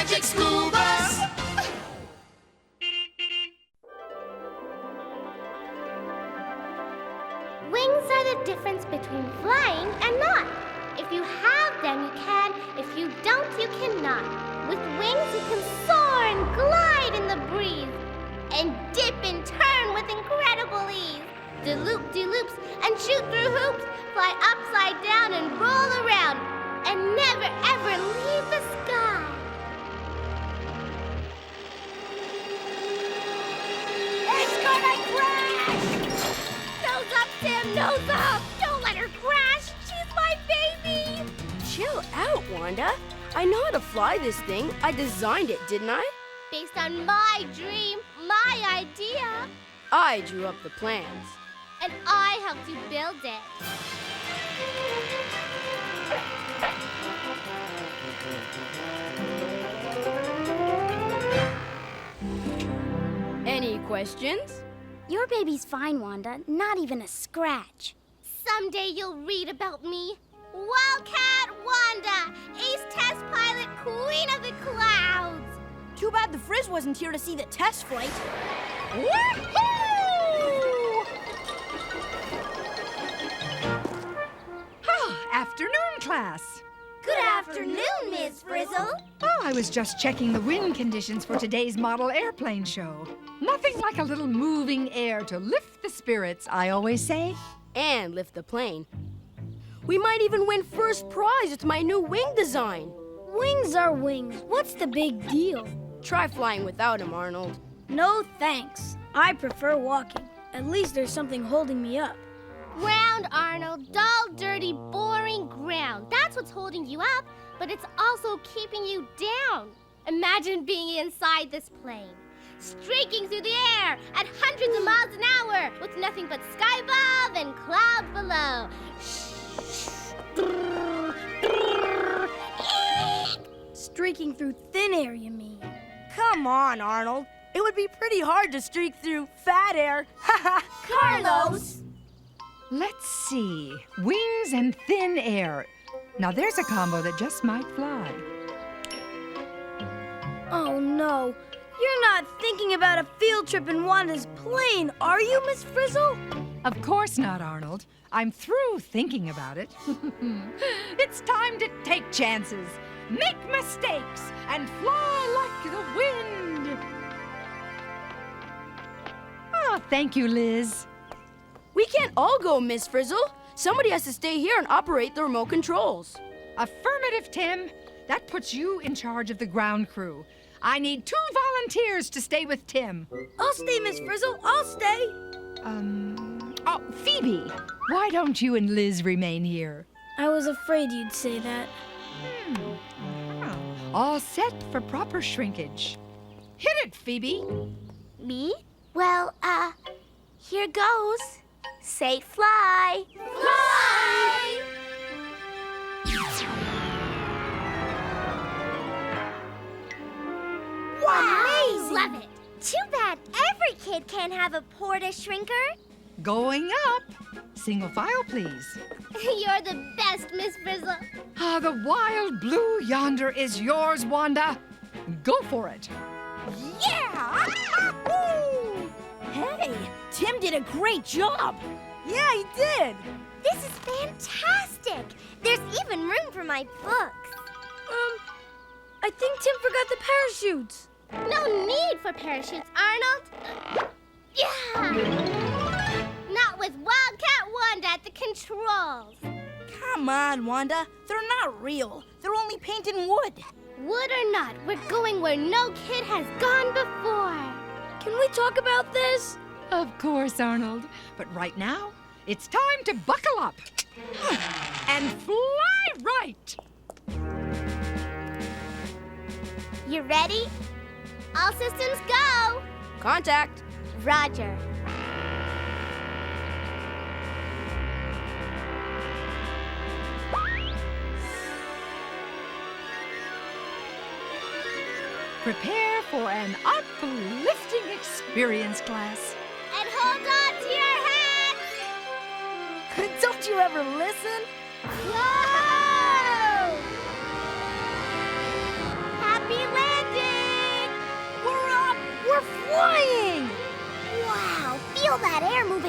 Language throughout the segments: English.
magic school bus. Wings are the difference between flying and not. If you have them, you can. If you don't, you cannot. With wings, you can soar and glide in the breeze, and dip and turn with incredible ease. De-loop-de-loops and shoot through hoops, fly upside down and roll around, and never ever leave the sky. It's gonna crash! Nose up, Tim, nose up! Don't let her crash! She's my baby! Chill out, Wanda. I know how to fly this thing. I designed it, didn't I? Based on my dream, my idea. I drew up the plans. And I helped you build it. Any questions? Your baby's fine, Wanda. Not even a scratch. Someday you'll read about me. Wildcat Wanda, ace test pilot, queen of the clouds. Too bad the Frizz wasn't here to see the test flight. Woohoo! Afternoon, class. Good afternoon, Miss Frizzle. Oh, I was just checking the wind conditions for today's model airplane show. Nothing like a little moving air to lift the spirits, I always say. And lift the plane. We might even win first prize with my new wing design. Wings are wings. What's the big deal? Try flying without him, Arnold. No thanks. I prefer walking. At least there's something holding me up. Round, Arnold, dull, dirty, boring ground. That's what's holding you up, but it's also keeping you down. Imagine being inside this plane, streaking through the air at hundreds of miles an hour with nothing but sky above and clouds below. Streaking through thin air, you mean? Come on, Arnold. It would be pretty hard to streak through fat air. Carlos! Let's see. Wings and thin air. Now there's a combo that just might fly. Oh, no. You're not thinking about a field trip in Wanda's plane, are you, Miss Frizzle? Of course not, Arnold. I'm through thinking about it. It's time to take chances, make mistakes, and fly like the wind. Oh, thank you, Liz. We can't all go, Miss Frizzle. Somebody has to stay here and operate the remote controls. Affirmative, Tim. That puts you in charge of the ground crew. I need 2 volunteers to stay with Tim. I'll stay, Miss Frizzle. I'll stay. Oh, Phoebe, why don't you and Liz remain here? I was afraid you'd say that. Oh, all set for proper shrinkage. Hit it, Phoebe. Me? Well, here goes. Say fly. Fly! Wow! Love it. Too bad every kid can't have a porta shrinker. Going up. Single file, please. You're the best, Miss Frizzle. Ah, the wild blue yonder is yours, Wanda. Go for it. Yeah! Hey, Tim did a great job. Yeah, he did. This is fantastic. There's even room for my books. I think Tim forgot the parachutes. No need for parachutes, Arnold. Yeah! Not with Wildcat Wanda at the controls. Come on, Wanda. They're not real. They're only painted in wood. Wood or not, we're going where no kid has gone before. Can we talk about this? Of course, Arnold. But right now, it's time to buckle up and fly right. You ready? All systems go. Contact. Roger. Prepare for an uplifting experience, class. And hold on to your hats. Don't you ever listen? Whoa! Happy landing!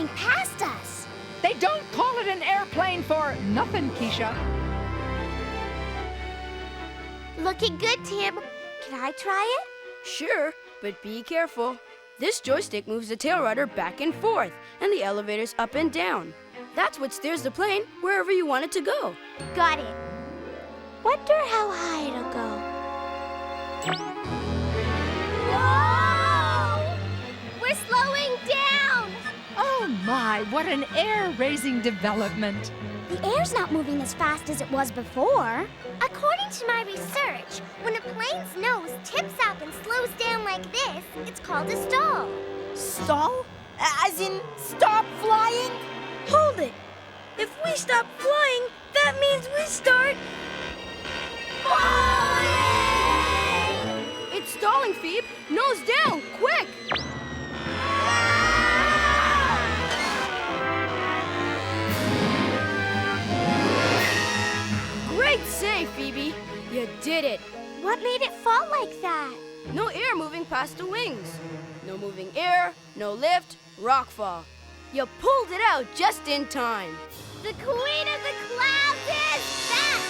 flying past us. They don't call it an airplane for nothing, Keisha. Looking good, Tim. Can I try it? Sure, but be careful. This joystick moves the tail rudder back and forth, and the elevators up and down. That's what steers the plane wherever you want it to go. Got it. Wonder how high it'll go. Whoa! We're slowing down! Oh my, what an air-raising development. The air's not moving as fast as it was before. According to my research, when a plane's nose tips up and slows down like this, it's called a stall. Stall? As in, stop flying? Hold it. If we stop flying, that means we start falling! It's stalling, Phoebe. Nose down, quick! Great save, Phoebe. You did it. What made it fall like that? No air moving past the wings. No moving air, no lift, rock fall. You pulled it out just in time. The Queen of the Clouds is back!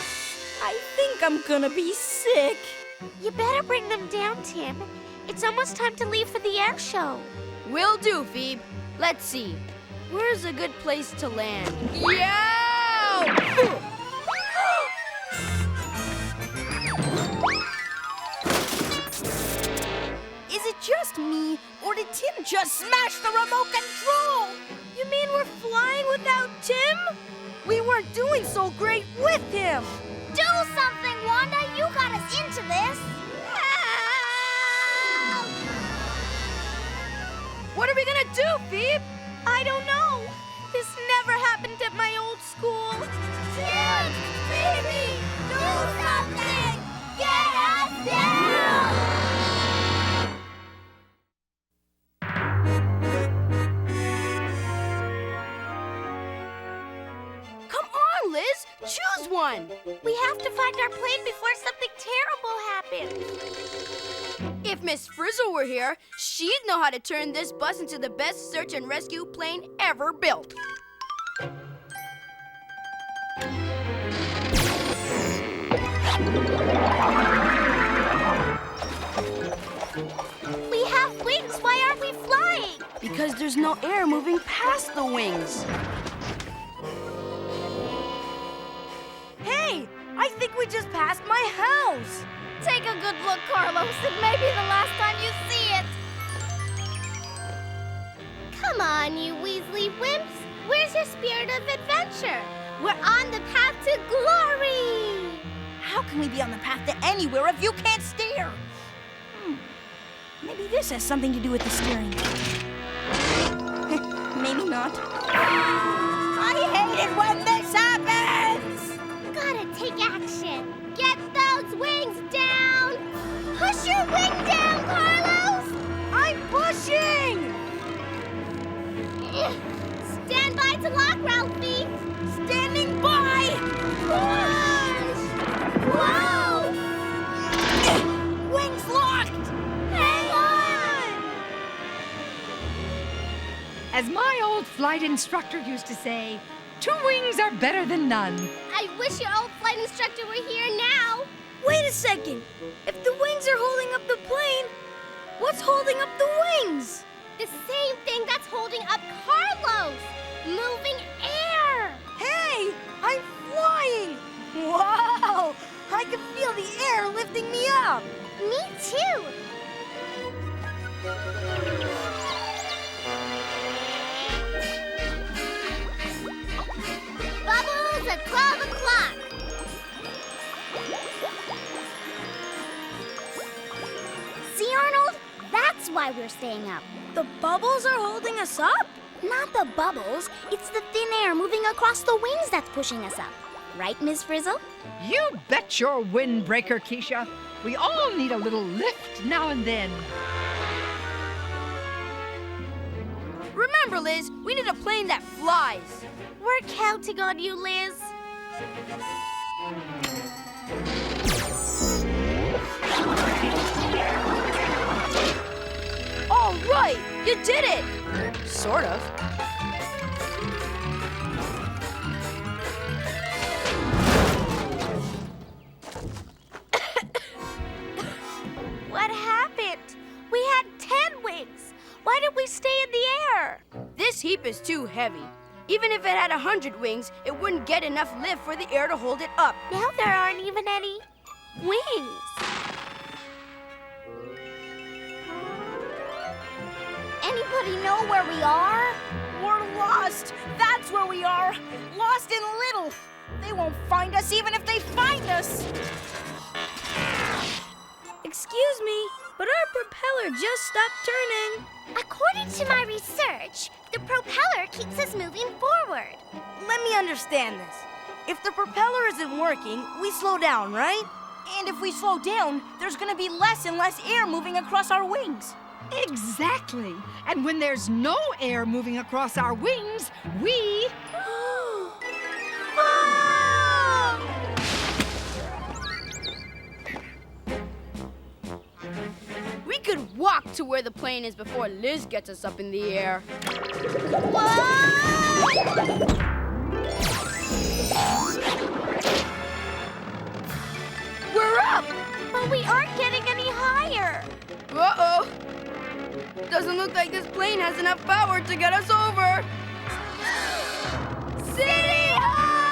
I think I'm gonna be sick. You better bring them down, Tim. It's almost time to leave for the air show. Will do, Phoebe. Let's see. Where's a good place to land? Yow! Is it just me, or did Tim just smash the remote control? You mean we're flying without Tim? We weren't doing so great with him. Do something, Wanda! You got us into this! Help! What are we gonna do, Phoebe? I don't know. This never happened at my old school. Tim! Phoebe! Do something! Get us down! Come on, Liz. Choose one. We have to find our plane before something terrible happens. If Miss Frizzle were here, she'd know how to turn this bus into the best search and rescue plane ever built. We have wings. Why aren't we flying? Because there's no air moving past the wings. Hey, I think we just passed my house. Take a good look, Carlos. It may be the last time you see it. Come on, you Weasley wimps. Where's your spirit of adventure? We're on the path to glory. How can we be on the path to anywhere if you can't steer? Maybe this has something to do with the steering. Maybe not. I hate it when this happens! Gotta take action. Get those wings down. Push your wing down, Carlos. I'm pushing! Stand by to lock, Ralphie. Standing by! Push! Whoa! Wings locked! Hang on! As my old flight instructor used to say, 2 wings are better than none. I wish your old flight instructor were here now. Wait a second. If the wings are holding up the plane, what's holding up the wings? The same thing that's holding up Carlos. Moving air. Hey, I'm flying! Wow! I can feel the air lifting me up. Me too. Bubbles at 12 o'clock. See, Arnold? That's why we're staying up. The bubbles are holding us up? Not the bubbles. It's the thin air moving across the wings that's pushing us up. Right, Miss Frizzle? You bet your windbreaker, Keisha. We all need a little lift now and then. Remember, Liz, we need a plane that flies. We're counting on you, Liz. All right, you did it. Sort of. ship is too heavy. Even if it had 100 wings, it wouldn't get enough lift for the air to hold it up. Now there aren't even any wings. Anybody know where we are? We're lost. That's where we are. Lost in Little. They won't find us even if they find us. Excuse me, but our propeller just stopped turning. According to my research, the propeller keeps us moving forward. Let me understand this. If the propeller isn't working, we slow down, right? And if we slow down, there's gonna be less and less air moving across our wings. Exactly. And when there's no air moving across our wings, we... We could walk to where the plane is before Liz gets us up in the air. We're up! But we aren't getting any higher. Uh-oh. Doesn't look like this plane has enough power to get us over. City Hall!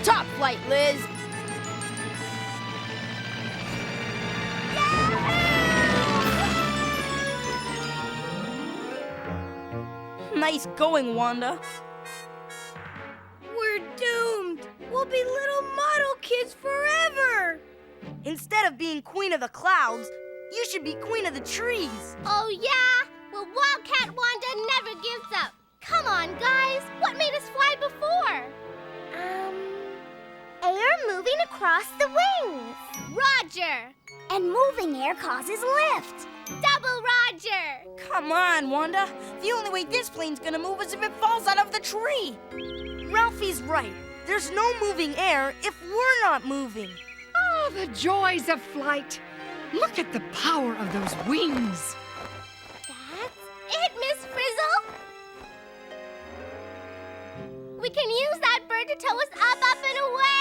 Top flight, Liz. Nice going, Wanda. We're doomed. We'll be little model kids forever. Instead of being queen of the clouds, you should be queen of the trees. Oh, yeah? Well, Wildcat Wanda never gives up. Come on, guys. What made us fly before? Air moving across the wings. Roger. And moving air causes lift. Double Roger. Come on, Wanda. The only way this plane's gonna move is if it falls out of the tree. Ralphie's right. There's no moving air if we're not moving. Oh, the joys of flight. Look at the power of those wings. That's it, Miss Frizzle. We can use that bird to tow us up, and away.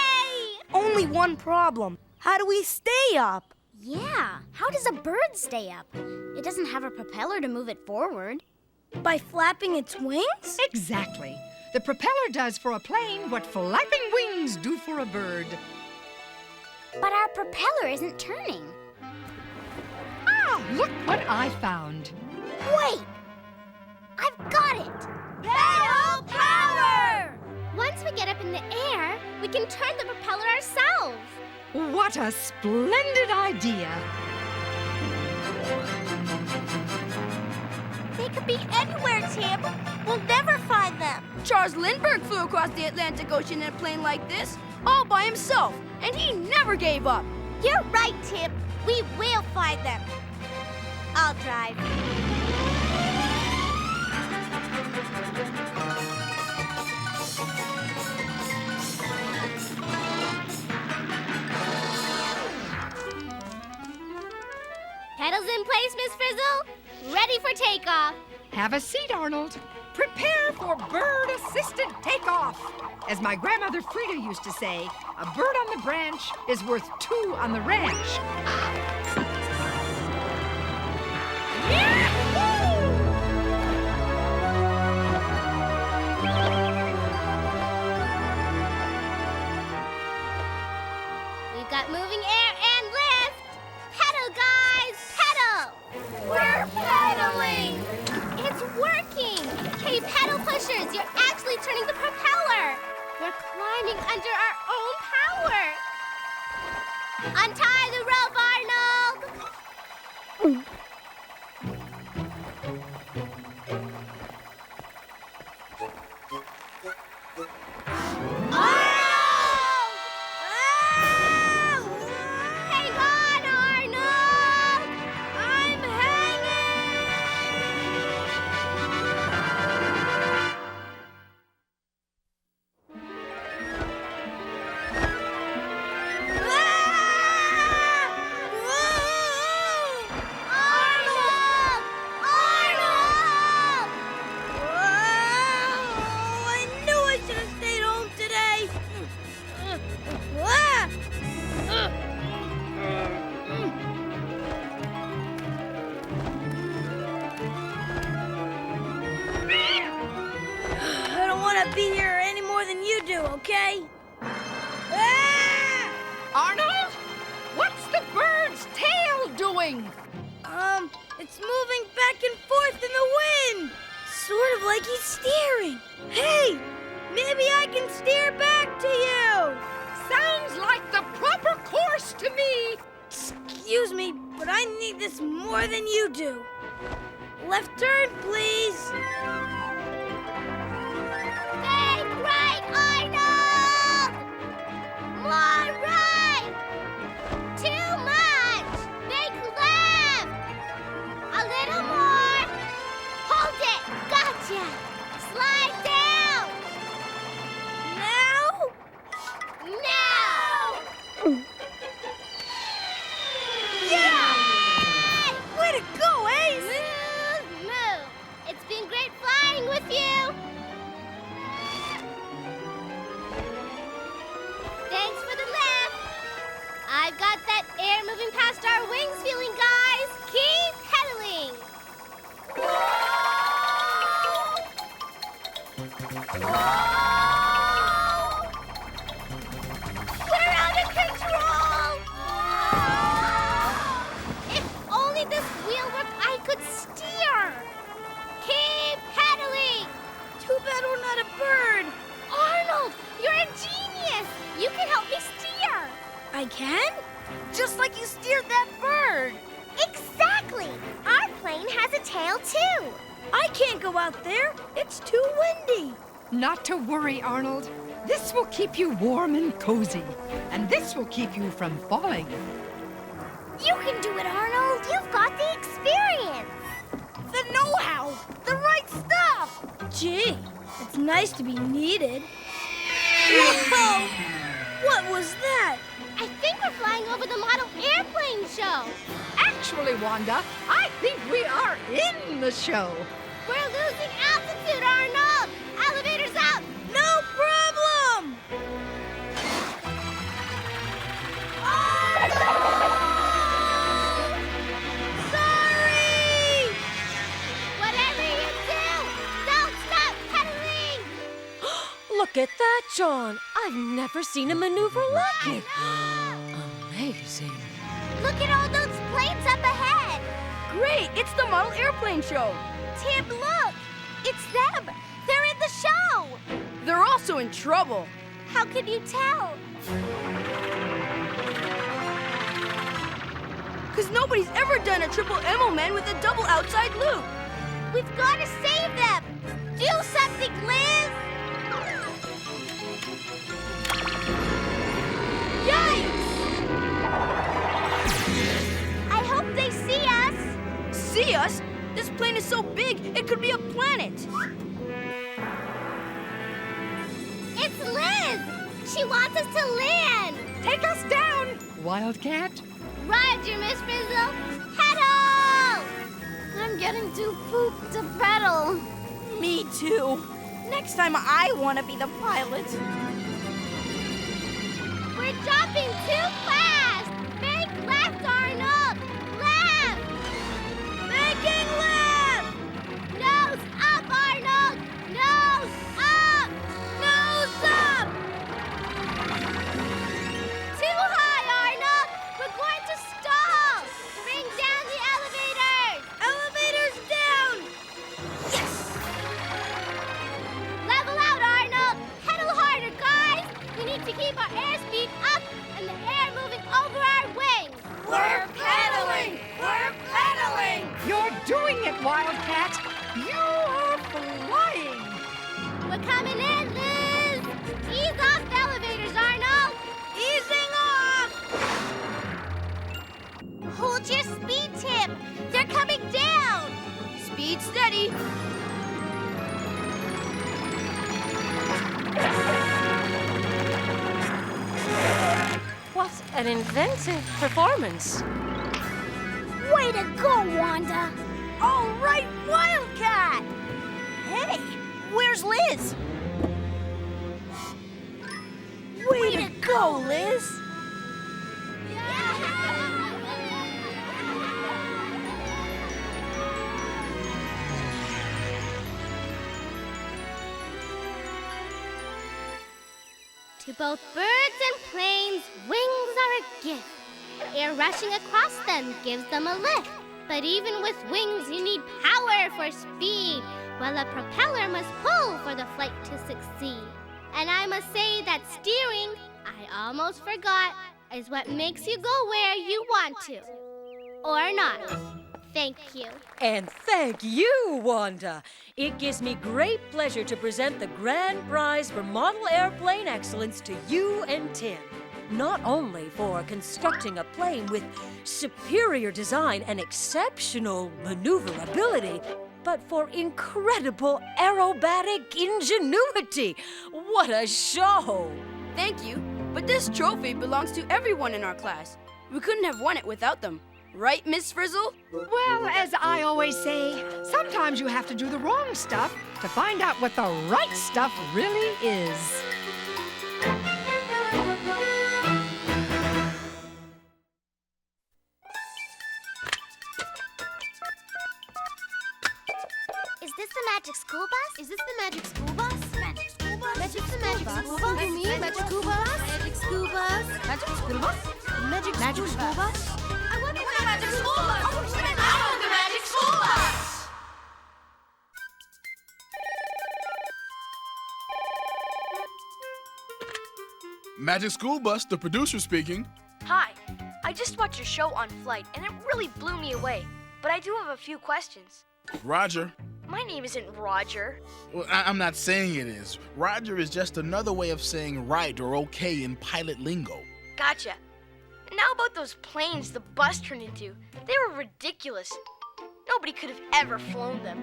Only one problem. How do we stay up? Yeah, how does a bird stay up? It doesn't have a propeller to move it forward. By flapping its wings? Exactly. The propeller does for a plane what flapping wings do for a bird. But our propeller isn't turning. Ah, look what I found. Wait! I've got it! Pedal power! Once we get up in the air, we can turn the propeller ourselves. What a splendid idea. They could be anywhere, Tim. We'll never find them. Charles Lindbergh flew across the Atlantic Ocean in a plane like this, all by himself, and he never gave up. You're right, Tim. We will find them. I'll drive. Pedals in place, Miss Frizzle. Ready for takeoff. Have a seat, Arnold. Prepare for bird-assisted takeoff. As my grandmother Frida used to say, a bird on the branch is worth two on the ranch. We've got moving air and lift. Pedal, guys, pedal. We're pedaling. It's working. Hey, pedal pushers, you're actually turning the propeller. We're climbing under our own power. Untie the rope, Arnold. Hang on, Arnold! I'm Arnold! Arnold! I knew I should have stayed to be here any more than you do, okay? Ah! Arnold, what's the bird's tail doing? It's moving back and forth in the wind. Sort of like he's steering. Hey, maybe I can steer back to you. Sounds like the proper course to me. Excuse me, but I need this more than you do. Left turn, please. Make right, Arnold! More right! Too much! Make left! A little more! Hold it! Gotcha! Slide down! Now? Now! Yeah! Way to go, Ace! Move, move! It's been great flying with you! Thanks for the lift! I've got that air moving past our wings feeling, guys! Keep pedaling! We're out of control! If only this wheel worked, I could steer! Keep pedaling! Too bad we're not a bird. Arnold, you're a genius! You can help me steer! I can? Just like you steered that bird. Exactly! Our plane has a tail, too! I can't go out there. It's too windy. Not to worry, Arnold. This will keep you warm and cozy. And this will keep you from falling. You can do it, Arnold! You've got the experience! The know-how. The right stuff. Gee, it's nice to be needed. Whoa! What was that? I think we're flying over the model airplane show! Actually, Wanda, I think we are in the show. We're losing altitude, Arnold! Elevators up! No problem! Sorry! Whatever you do, don't stop pedaling! Look at that, John. I've never seen a maneuver like it. Amazing. Look at all those planes up ahead! Great! It's the model airplane show. Tim, look! It's them! They're in the show! They're also in trouble. How can you tell? Because nobody's ever done a triple Emmy man with a double outside loop. We've got to save them! Do something, Liz! Yikes! I hope they see us! See us? This plane is so big, it could be a planet. It's Liz! She wants us to land! Take us down, Wildcat. Roger, Miss Frizzle! Pedal! I'm getting too pooped to pedal. Me too. Next time I want to be the pilot. We're dropping too fast! Make left, Arnold! Left! Making left! Nose up, Arnold! Nose up! Nose up! Too high, Arnold! We're going to stall! Bring down the elevators! Elevators down! Yes! Level out, Arnold! Pedal harder, guys! We need to keep our airspeed up and the air moving over our wings! We're pedaling! We're pedaling! You're doing it, Wildcat. You are flying. We're coming in, Liz! Ease off the elevators, Arnold! Easing off! Hold your speed, Tim! They're coming down! Speed steady. What an inventive performance. Way to go, Wanda! All right, Wildcat! Hey, where's Liz? Way to go, Liz! To both birds and planes, wings are a gift. Air rushing across them gives them a lift. But even with wings, you need power for speed. Well, a propeller must pull for the flight to succeed. And I must say that steering, I almost forgot, is what makes you go where you want to. Or not. Thank you. And thank you, Wanda. It gives me great pleasure to present the grand prize for model airplane excellence to you and Tim. Not only for constructing a plane with superior design and exceptional maneuverability, but for incredible aerobatic ingenuity. What a show! Thank you, but this trophy belongs to everyone in our class. We couldn't have won it without them. Right, Miss Frizzle? Well, as I always say, sometimes you have to do the wrong stuff to find out what the right stuff really is. Is this the magic school bus? Is this the magic school bus? Magic school bus? Magic the magic school bus? You mean magic school bus? Magic school bus? Magic school bus? Magic school bus? I want the magic school bus! I want the magic school bus! Magic School Bus, the producer speaking. Hi, I just watched your show on Flight, and it really blew me away. But I do have a few questions. Roger. My name isn't Roger. Well, I'm not saying it is. Roger is just another way of saying right or okay in pilot lingo. Gotcha. Now about those planes the bus turned into. They were ridiculous. Nobody could have ever flown them.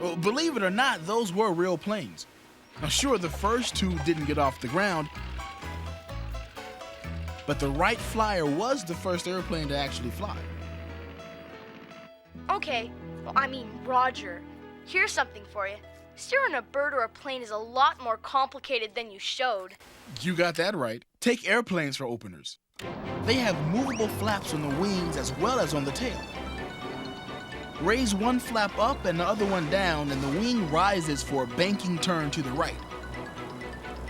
Well, believe it or not, those were real planes. Now, sure, the first two didn't get off the ground, but the Wright Flyer was the first airplane to actually fly. Okay, well, I mean Roger. Here's something for you. Steering a bird or a plane is a lot more complicated than you showed. You got that right. Take airplanes for openers. They have movable flaps on the wings as well as on the tail. Raise one flap up and the other one down, and the wing rises for a banking turn to the right.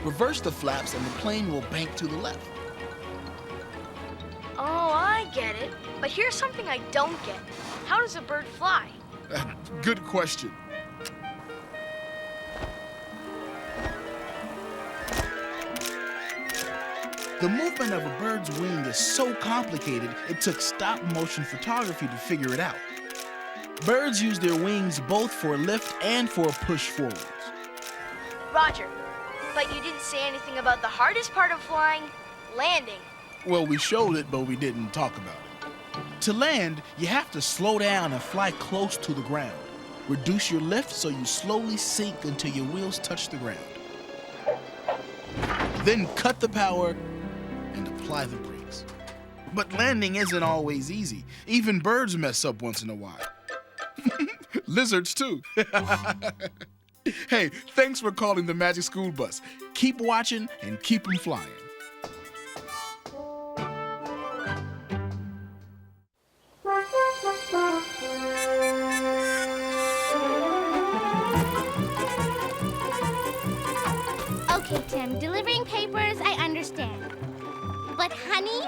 Reverse the flaps and the plane will bank to the left. Oh, I get it. But here's something I don't get. How does a bird fly? Good question. The movement of a bird's wing is so complicated, it took stop-motion photography to figure it out. Birds use their wings both for lift and for push forwards. Roger, but you didn't say anything about the hardest part of flying, landing. Well, we showed it, but we didn't talk about it. To land, you have to slow down and fly close to the ground. Reduce your lift so you slowly sink until your wheels touch the ground. Then cut the power and apply the brakes. But landing isn't always easy. Even birds mess up once in a while. Lizards, too. Hey, thanks for calling the Magic School Bus. Keep watching and keep 'em flying. Okay, Tim, delivering papers, I understand. But honey?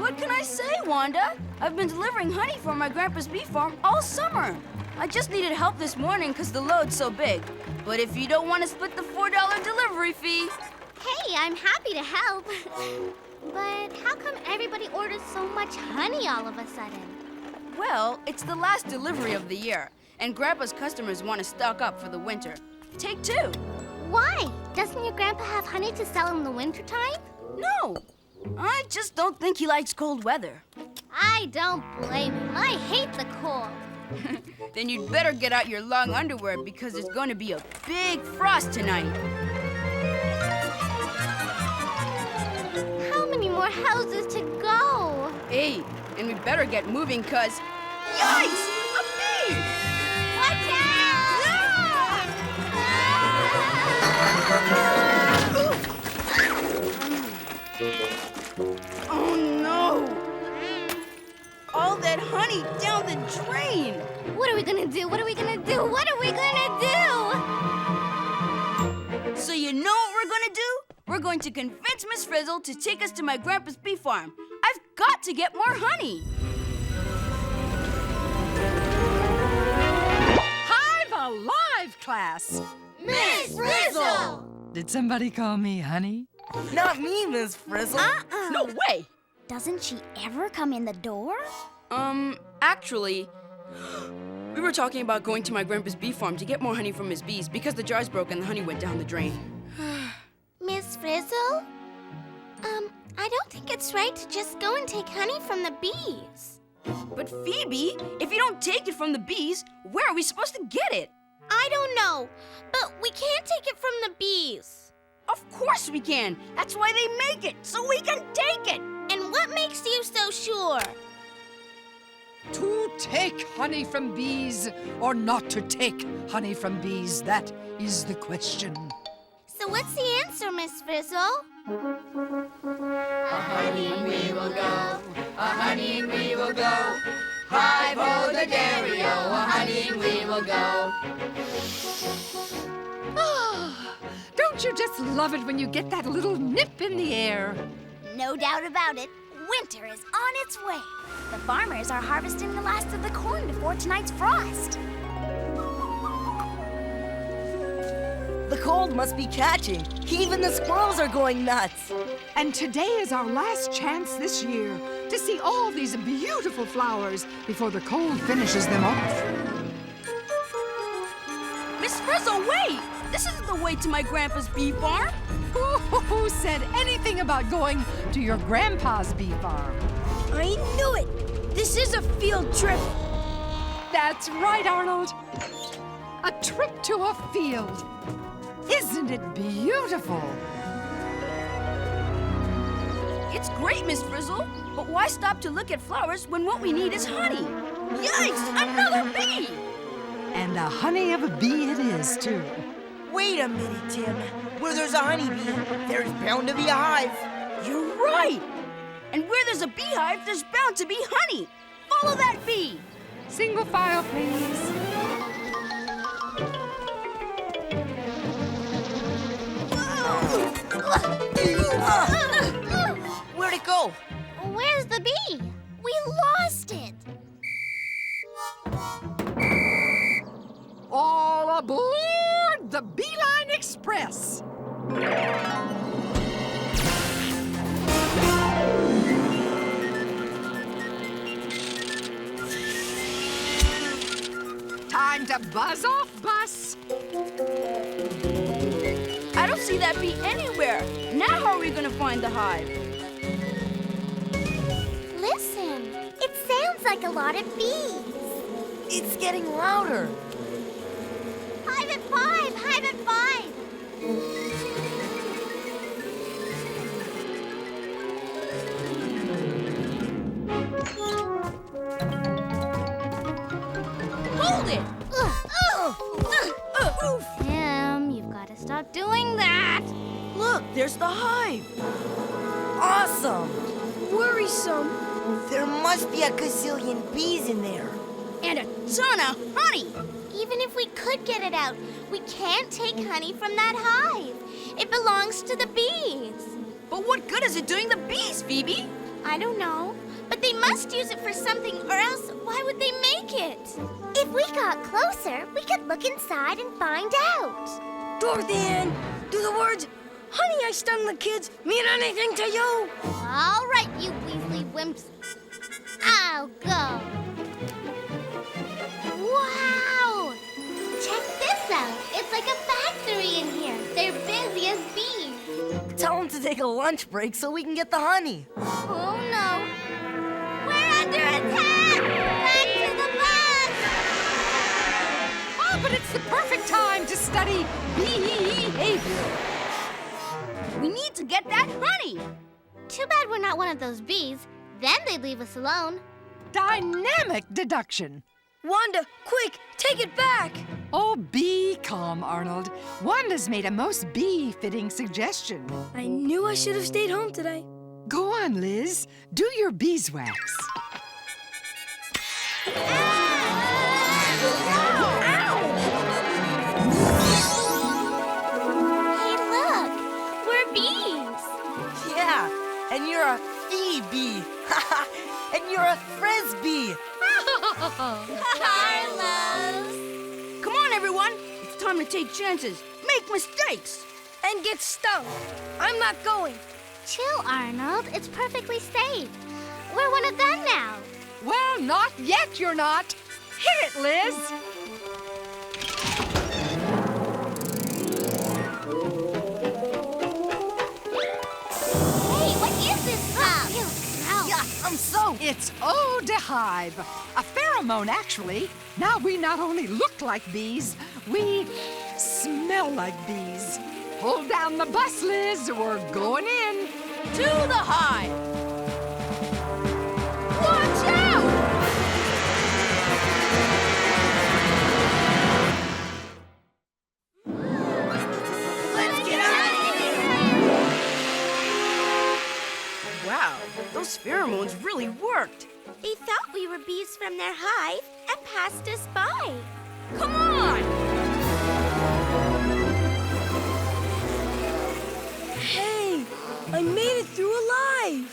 What can I say, Wanda? I've been delivering honey for my grandpa's bee farm all summer. I just needed help this morning because the load's so big. But if you don't want to split the $4 delivery fee... Hey, I'm happy to help. But how come everybody orders so much honey all of a sudden? Well, it's the last delivery of the year, and Grandpa's customers want to stock up for the winter. Take two. Why? Doesn't your grandpa have honey to sell in the wintertime? No, I just don't think he likes cold weather. I don't blame him. I hate the cold. Then you'd better get out your long underwear because there's going to be a big frost tonight. How many more houses to go? 8, and we better get moving because... Yikes! A bee! Watch out! Oh no! All that honey down the drain! What are we gonna do? What are we gonna do? What are we gonna do? So you know what we're gonna do? we're going to convince Miss Frizzle to take us to my grandpa's bee farm. I've got to get more honey. Hive alive, class! Miss Frizzle! Did somebody call me honey? Not me, Miss Frizzle. No way. Doesn't she ever come in the door? Actually, we were talking about going to my grandpa's bee farm to get more honey from his bees because the jar's broke and the honey went down the drain. Miss Frizzle? I don't think it's right to just go and take honey from the bees. But Phoebe, if you don't take it from the bees, where are we supposed to get it? I don't know, but we can't take it from the bees. Of course we can. That's why they make it, so we can take it. And what makes you so sure? To take honey from bees or not to take honey from bees, that is the question. So what's the answer, Miss Frizzle? A-honeying we will go, a-honeying we will go. Hive-ho the dairy-o, a-honeying we will go. Don't you just love it when you get that little nip in the air? No doubt about it. Winter is on its way. The farmers are harvesting the last of the corn before tonight's frost. The cold must be catching. Even the squirrels are going nuts. And today is our last chance this year to see all these beautiful flowers before the cold finishes them off. Miss Frizzle, wait! This isn't the way to my grandpa's bee farm. Who said anything about going to your grandpa's bee farm? I knew it. This is a field trip. That's right, Arnold. A trip to a field. Isn't it beautiful? It's great, Miss Frizzle, but why stop to look at flowers when what we need is honey? Yikes! Another bee! And the honey of a bee it is, too. Wait a minute, Tim. Where there's a honeybee, there's bound to be a hive. You're right! And where there's a beehive, there's bound to be honey. Follow that bee! Single file, please. Where'd it go? Where's the bee? We lost it. All aboard the Beeline Express! Time to buzz off, bus! I don't see that bee anywhere. Now how are we gonna find the hive? Listen, it sounds like a lot of bees. It's getting louder. Hive at 5! Hive at 5! Hold it! Tim, you've got to stop doing that. Look, there's the hive. Awesome. Worrisome. There must be a gazillion bees in there. And a ton of honey. Even if we could get it out, we can't take honey from that hive. It belongs to the bees. But what good is it doing the bees, Phoebe? I don't know, but they must use it for something, or else why would they make it? If we got closer, we could look inside and find out. Dorothy Ann, do the words, "Honey, I stung the kids," mean anything to you? All right, you Weasley wimps. I'll go. Wow! Check this out. It's like a factory in here. They're busy as bees. Tell them to take a lunch break so we can get the honey. Oh, no. We're under attack! Back to the bus! Oh, but it's the perfect time to study behavior. We need to get that honey. Too bad we're not one of those bees. Then they'd leave us alone. Dynamic deduction. Wanda, quick, take it back. Oh, be calm, Arnold. Wanda's made a most bee-fitting suggestion. I knew I should have stayed home today. Go on, Liz. Do your beeswax. Hey, look! We're bees! you're a frisbee! Carlos! Come on, everyone. It's time to take chances, make mistakes. And get stung. I'm not going. Chill, Arnold. It's perfectly safe. We're one of them now. Well, not yet, you're not. Hit it, Liz. Hey, what is this stuff? Yeah, I'm so... It's eau de hive, a pheromone, actually. Now we not only look like bees, we smell like bees. Hold down the bus, Liz. We're going in. To the hive. Watch out! Let's get out of here! Wow, those pheromones really worked. They thought we were bees from their hive and passed us by. Come on! Hey, I made it through alive.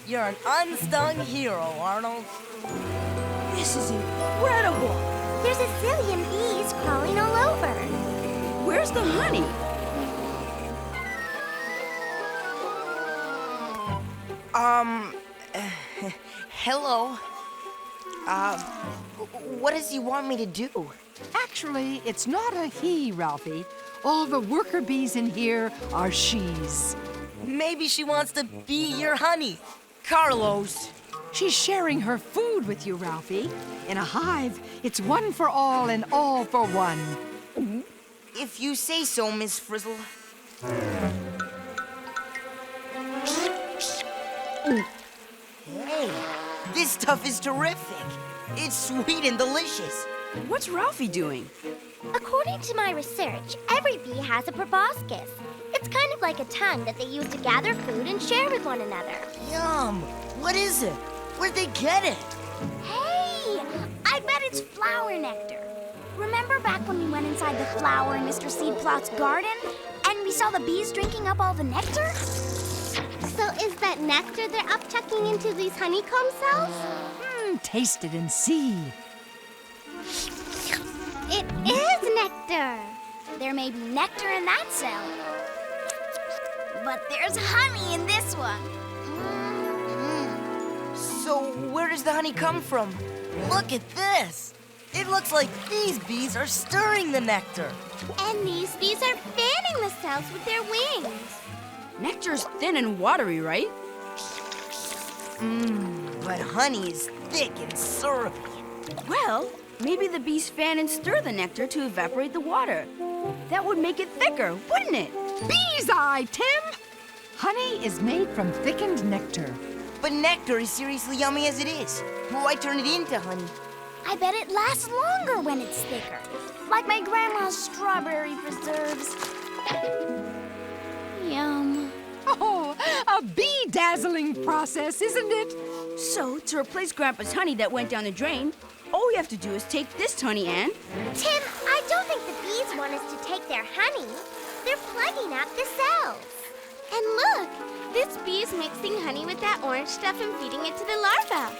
You're an unstung hero, Arnold. This is incredible. There's a zillion bees crawling all over. Where's the honey? Hello. What does he want me to do? Actually, it's not a he, Ralphie. All the worker bees in here are she's. Maybe she wants to be your honey. Carlos. She's sharing her food with you, Ralphie. In a hive, it's one for all and all for one. If you say so, Miss Frizzle. Hey, this stuff is terrific. It's sweet and delicious. What's Ralphie doing? According to my research, every bee has a proboscis. It's kind of like a tongue that they use to gather food and share with one another. Yum! What is it? Where'd they get it? Hey! I bet it's flower nectar. Remember back when we went inside the flower in Mr. Seedplot's garden and we saw the bees drinking up all the nectar? So is that nectar they're upchucking into these honeycomb cells? Taste it and see. It is nectar. There may be nectar in that cell, but there's honey in this one. So where does the honey come from? Look at this. It looks like these bees are stirring the nectar. And these bees are fanning the cells with their wings. Nectar's thin and watery, right? But honey is thick and syrupy. Well, maybe the bees fan and stir the nectar to evaporate the water. That would make it thicker, wouldn't it? Bee's eye, Tim! Honey is made from thickened nectar. But nectar is seriously yummy as it is. Why turn it into honey? I bet it lasts longer when it's thicker. Like my grandma's strawberry preserves. Yum. Oh, a bee-dazzling process, isn't it? So, to replace Grandpa's honey that went down the drain, all we have to do is take this honey and... Tim, I don't think the bees want us to take their honey. They're plugging up the cells. And look, this bee's mixing honey with that orange stuff and feeding it to the larva.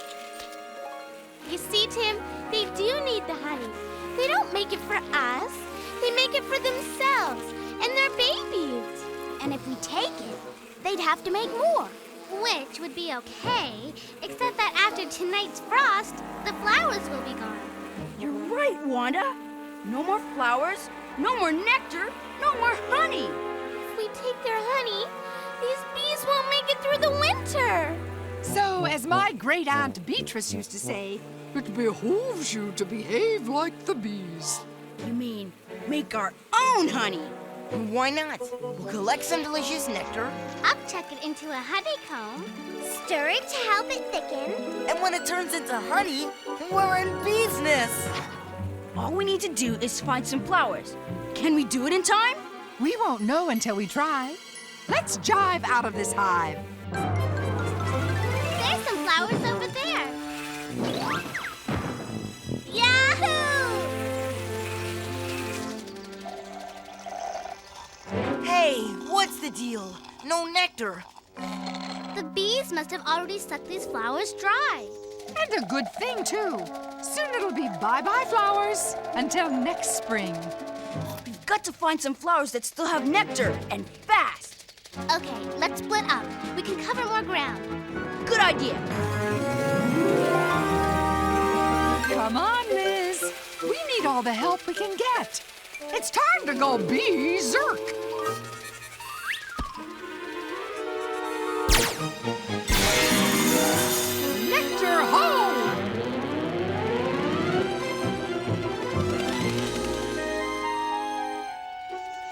You see, Tim, they do need the honey. They don't make it for us. They make it for themselves and their babies. And if we take it, they'd have to make more. Which would be okay, except that after tonight's frost, the flowers will be gone. You're right, Wanda. No more flowers, no more nectar, no more honey. If we take their honey, these bees won't make it through the winter. So, as my great-aunt Beatrice used to say, it behooves you to behave like the bees. You mean make our own honey? Why not? We'll collect some delicious nectar, Upchuck it into a honeycomb, stir it to help it thicken. and when it turns into honey, we're in business. All we need to do is find some flowers. Can we do it in time? We won't know until we try. Let's jive out of this hive. There's some flowers over there. Yahoo! Hey, what's the deal? No nectar. The bees must have already sucked these flowers dry. And a good thing, too. Soon it'll be bye-bye flowers until next spring. We've got to find some flowers that still have nectar, and fast. Okay, let's split up. We can cover more ground. Good idea. Come on, Liz. We need all the help we can get. It's time to go berserk. Nectar ho!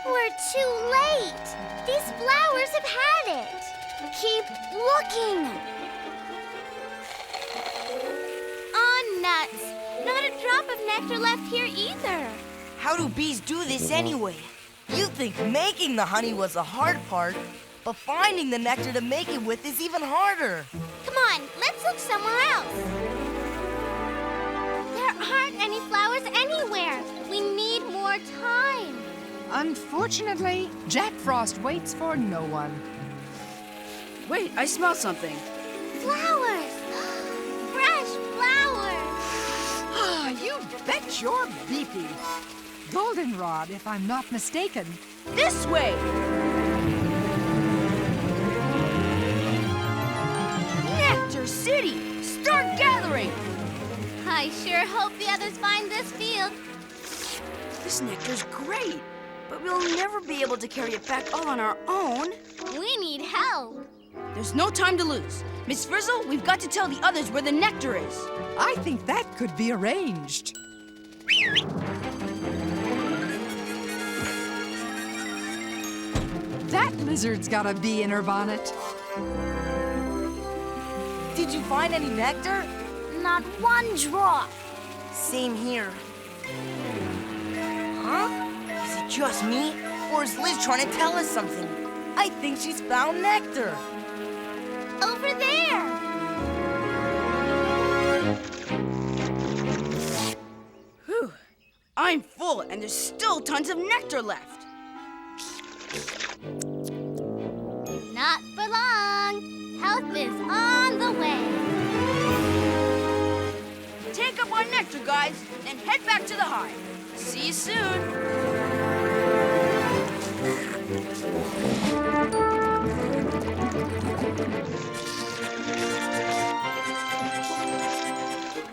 We're too late. These flowers have had it. Keep looking. Oh, nuts. Not a drop of nectar left here either. How do bees do this anyway? You'd think making the honey was the hard part, but finding the nectar to make it with is even harder. Come on, let's look somewhere else. There aren't any flowers anywhere. We need more time. Unfortunately, Jack Frost waits for no one. Wait, I smell something. Flowers! Fresh flowers! Ah, you bet you're beepy. Goldenrod, if I'm not mistaken. This way! Nectar City! Start gathering! I sure hope the others find this field. This nectar's great, but we'll never be able to carry it back all on our own. We need help. There's no time to lose. Miss Frizzle, we've got to tell the others where the nectar is. I think that could be arranged. That lizard's got a bee in her bonnet. Did you find any nectar? Not one drop. Same here. Huh? Is it just me? Or is Liz trying to tell us something? I think she's found nectar. Over there. Whew. I'm full, and there's still tons of nectar left. Not for long. Help is on the way. Take up our nectar, guys, and head back to the hive. See you soon.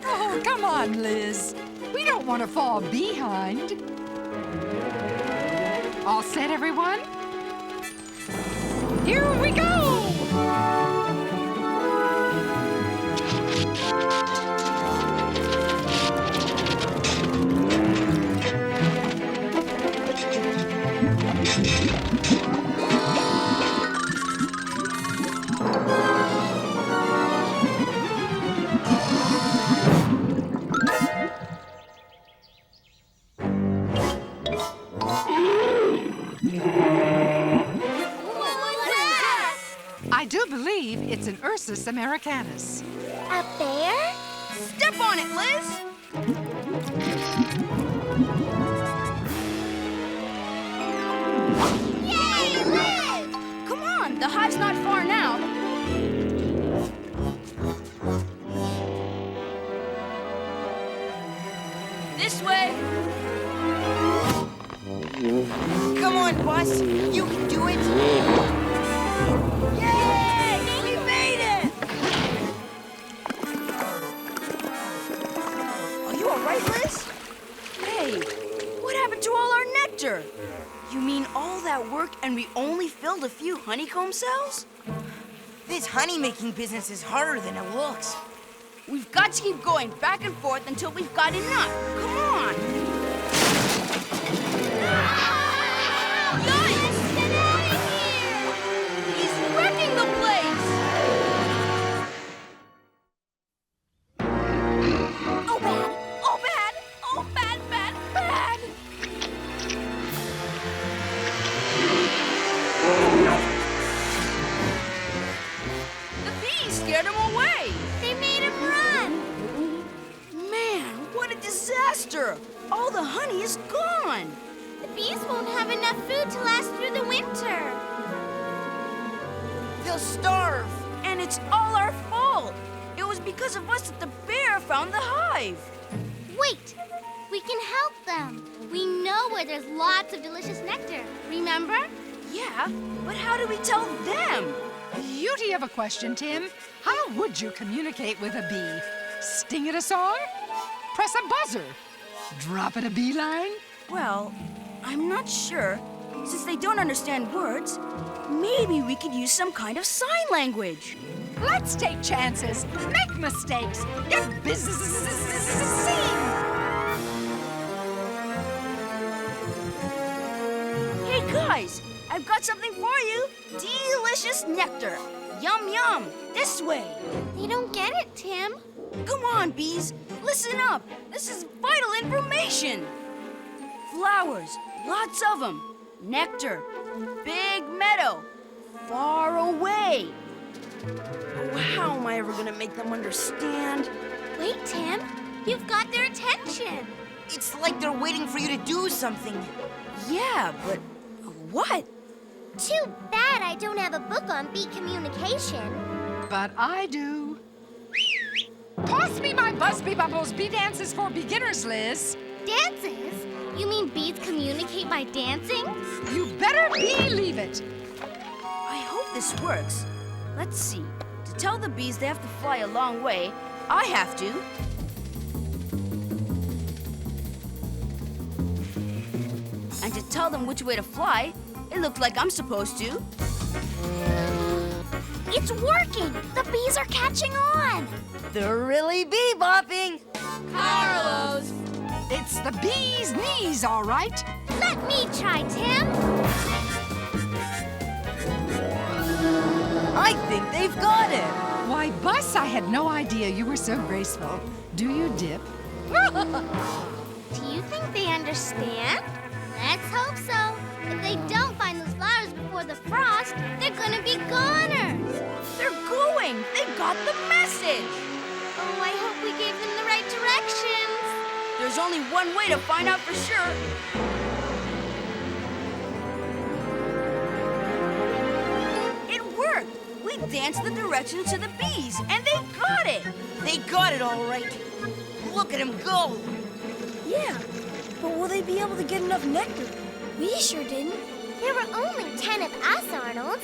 Oh, come on, Liz. We don't want to fall behind. All set, everyone? Here we go! I do believe it's an Ursus americanus. A bear? Step on it, Liz. Yay, Liz! Come on, the hive's not far now. This way. Come on, Bus. You can do it. Yay! We made it! Are you all right, Liz? Hey, what happened to all our nectar? You mean all that work and we only filled a few honeycomb cells? This honey-making business is harder than it looks. We've got to keep going back and forth until we've got enough. Come on! Yikes! Get out of here! He's wrecking the place! Oh, bad! Oh, bad! Oh, bad, bad, bad! The bees scared him away! They made him run! Man, what a disaster! All the honey is gone! The bees won't have enough food to last through the winter. They'll starve. And it's all our fault! It was because because of us that the bear found the hive. Wait, we can help them. We know where there's lots of delicious nectar, remember? Yeah, but how do we tell them? Beauty of a question, Tim. How would you communicate with a bee? Sting it a song? Press a buzzer? Drop it a beeline? Well, I'm not sure. Since they don't understand words, maybe we could use some kind of sign language. Let's take chances, make mistakes, get busy. Hey guys, I've got something for you. Delicious nectar. Yum yum. This way. They don't get it, Tim. Come on, bees. Listen up. This is vital information. Flowers, lots of them. Nectar, big meadow, far away. Oh, how am I ever gonna make them understand? Wait, Tim. You've got their attention. It's like they're waiting for you to do something. Yeah, but what? Too bad I don't have a book on bee communication. But I do. Pass me my Busby Bubbles Bee Dances for Beginners, Liz. Dances? You mean bees communicate by dancing? You better believe it. I hope this works. Let's see. To tell the bees they have to fly a long way, I have to. And to tell them which way to fly, it looks like I'm supposed to. It's working! The bees are catching on! They're really bee-bopping. Carlos! It's the bee's knees, all right. Let me try, Tim! I think they've got it. Why, Bus, I had no idea you were so graceful. Do you dip? Do you think they understand? Let's hope so. If they don't find those flowers before the frost, they're gonna be goners. They're going! They got the message! Oh, I hope we gave them the right directions. There's only one way to find out for sure. It worked! We danced the directions to the bees, and they got it! They got it all right. Look at them go. Yeah, but will they be able to get enough nectar? We sure didn't. There were only 10 of us, Arnold.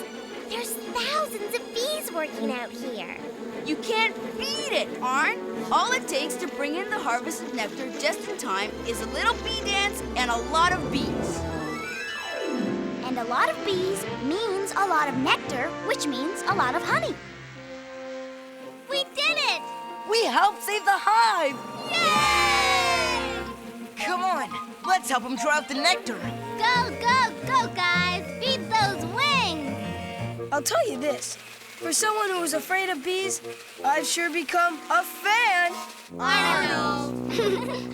There's thousands of bees working out here. You can't beat it, Arn. All it takes to bring in the harvest of nectar just in time is a little bee dance and a lot of bees. And a lot of bees means a lot of nectar, which means a lot of honey. We did it! We helped save the hive. Yay! Come on, let's help them draw out the nectar. Go, go, go, guys! Beat those wings! I'll tell you this. For someone who was afraid of bees, I've sure become a fan. Arnold!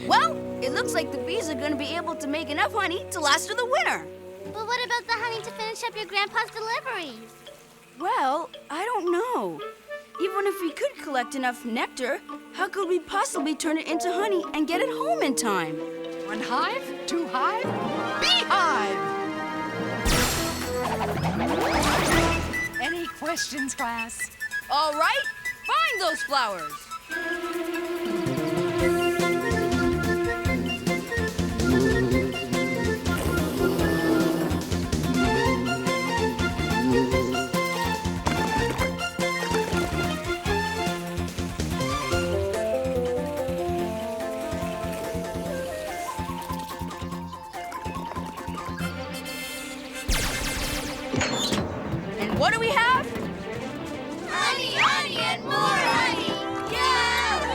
Well, it looks like the bees are going to be able to make enough honey to last through the winter. But what about the honey to finish up your grandpa's deliveries? Well, I don't know. Even if we could collect enough nectar, how could we possibly turn it into honey and get it home in time? 1 hive, 2 hive, beehive. Any questions, class? All right, find those flowers. And what do we have? Honey, honey, and more honey! Yahoo!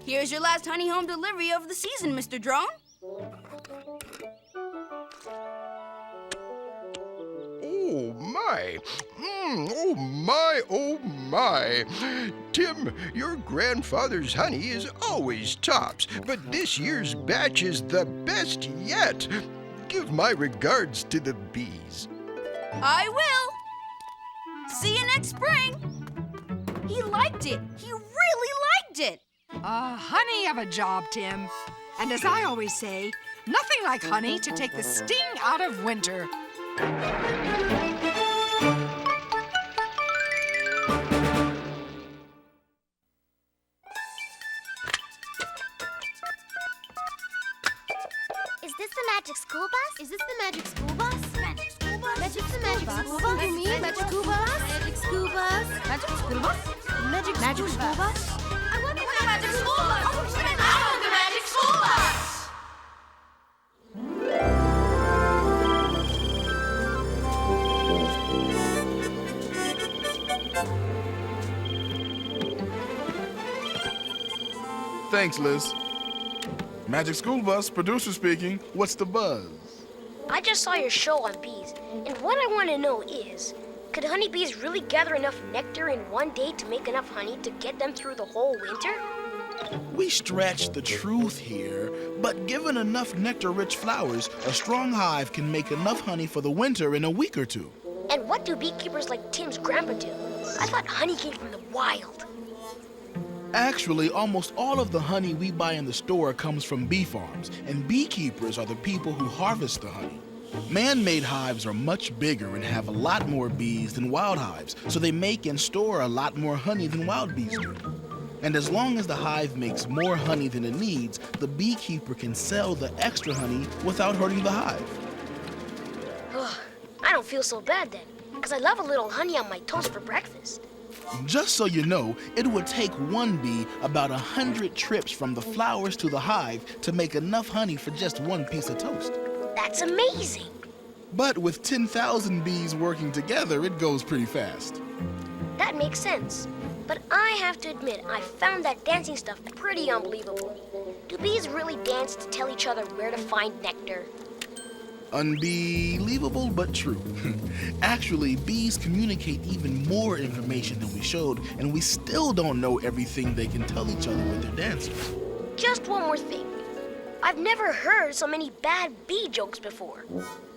Here's your last honey home delivery of the season, Mr. Drone. Oh, my. Oh, my, oh, my. Tim, your grandfather's honey is always tops, but this year's batch is the best yet. Give my regards to the bees. I will. See you next spring. He liked it. He really liked it. A honey of a job, Tim. And as I always say, nothing like honey to take the sting out of winter. this the magic school bus? Is this the magic school bus? Magic school bus? Magic the magic school bus? You mean magic school bus? Magic school bus? Magic school bus? Magic school bus? I want the magic school bus! I want the magic school bus! Thanks, Liz. Magic School Bus, producer speaking. What's the buzz? I just saw your show on bees, and what I want to know is, could honeybees really gather enough nectar in one day to make enough honey to get them through the whole winter? We stretch the truth here, but given enough nectar-rich flowers, a strong hive can make enough honey for the winter in a week or two. And what do beekeepers like Tim's grandpa do? I thought honey came from the wild. Actually, almost all of the honey we buy in the store comes from bee farms, and beekeepers are the people who harvest the honey. Man-made hives are much bigger and have a lot more bees than wild hives, so they make and store a lot more honey than wild bees do. And as long as the hive makes more honey than it needs, the beekeeper can sell the extra honey without hurting the hive. Ugh, I don't feel so bad then, because I love a little honey on my toast for breakfast. Just so you know, it would take one bee about 100 trips from the flowers to the hive to make enough honey for just one piece of toast. That's amazing. But with 10,000 bees working together, it goes pretty fast. That makes sense. But I have to admit, I found that dancing stuff pretty unbelievable. Do bees really dance to tell each other where to find nectar? Unbelievable, but true. Actually, bees communicate even more information than we showed, and we still don't know everything they can tell each other with their dances. Just one more thing. I've never heard so many bad bee jokes before.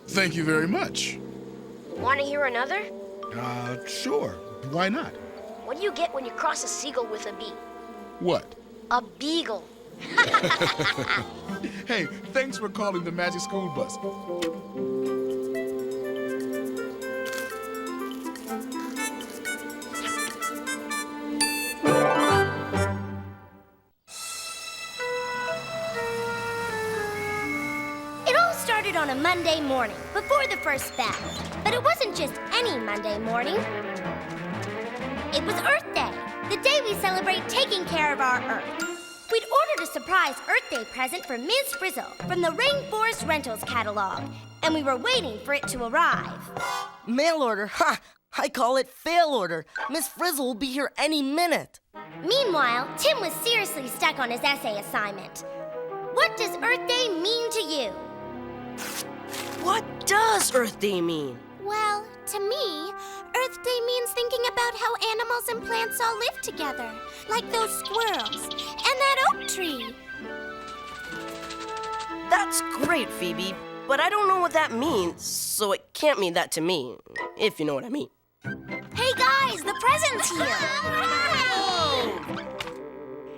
Thank you very much. Want to hear another? Sure. Why not? What do you get when you cross a seagull with a bee? What? A beagle. Hey, thanks for calling the Magic School Bus. It all started on a Monday morning, before the first bell. But it wasn't just any Monday morning. It was Earth Day, the day we celebrate taking care of our Earth. We'd ordered a surprise Earth Day present for Ms. Frizzle from the Rainforest Rentals catalog, and we were waiting for it to arrive. Mail order? Ha! I call it fail order. Miss Frizzle will be here any minute. Meanwhile, Tim was seriously stuck on his essay assignment. What does Earth Day mean to you? What does Earth Day mean? Well, to me, Earth Day means thinking about how animals and plants all live together, like those squirrels and that oak tree. That's great, Phoebe, but I don't know what that means, so it can't mean that to me, if you know what I mean. Hey guys, the present's here!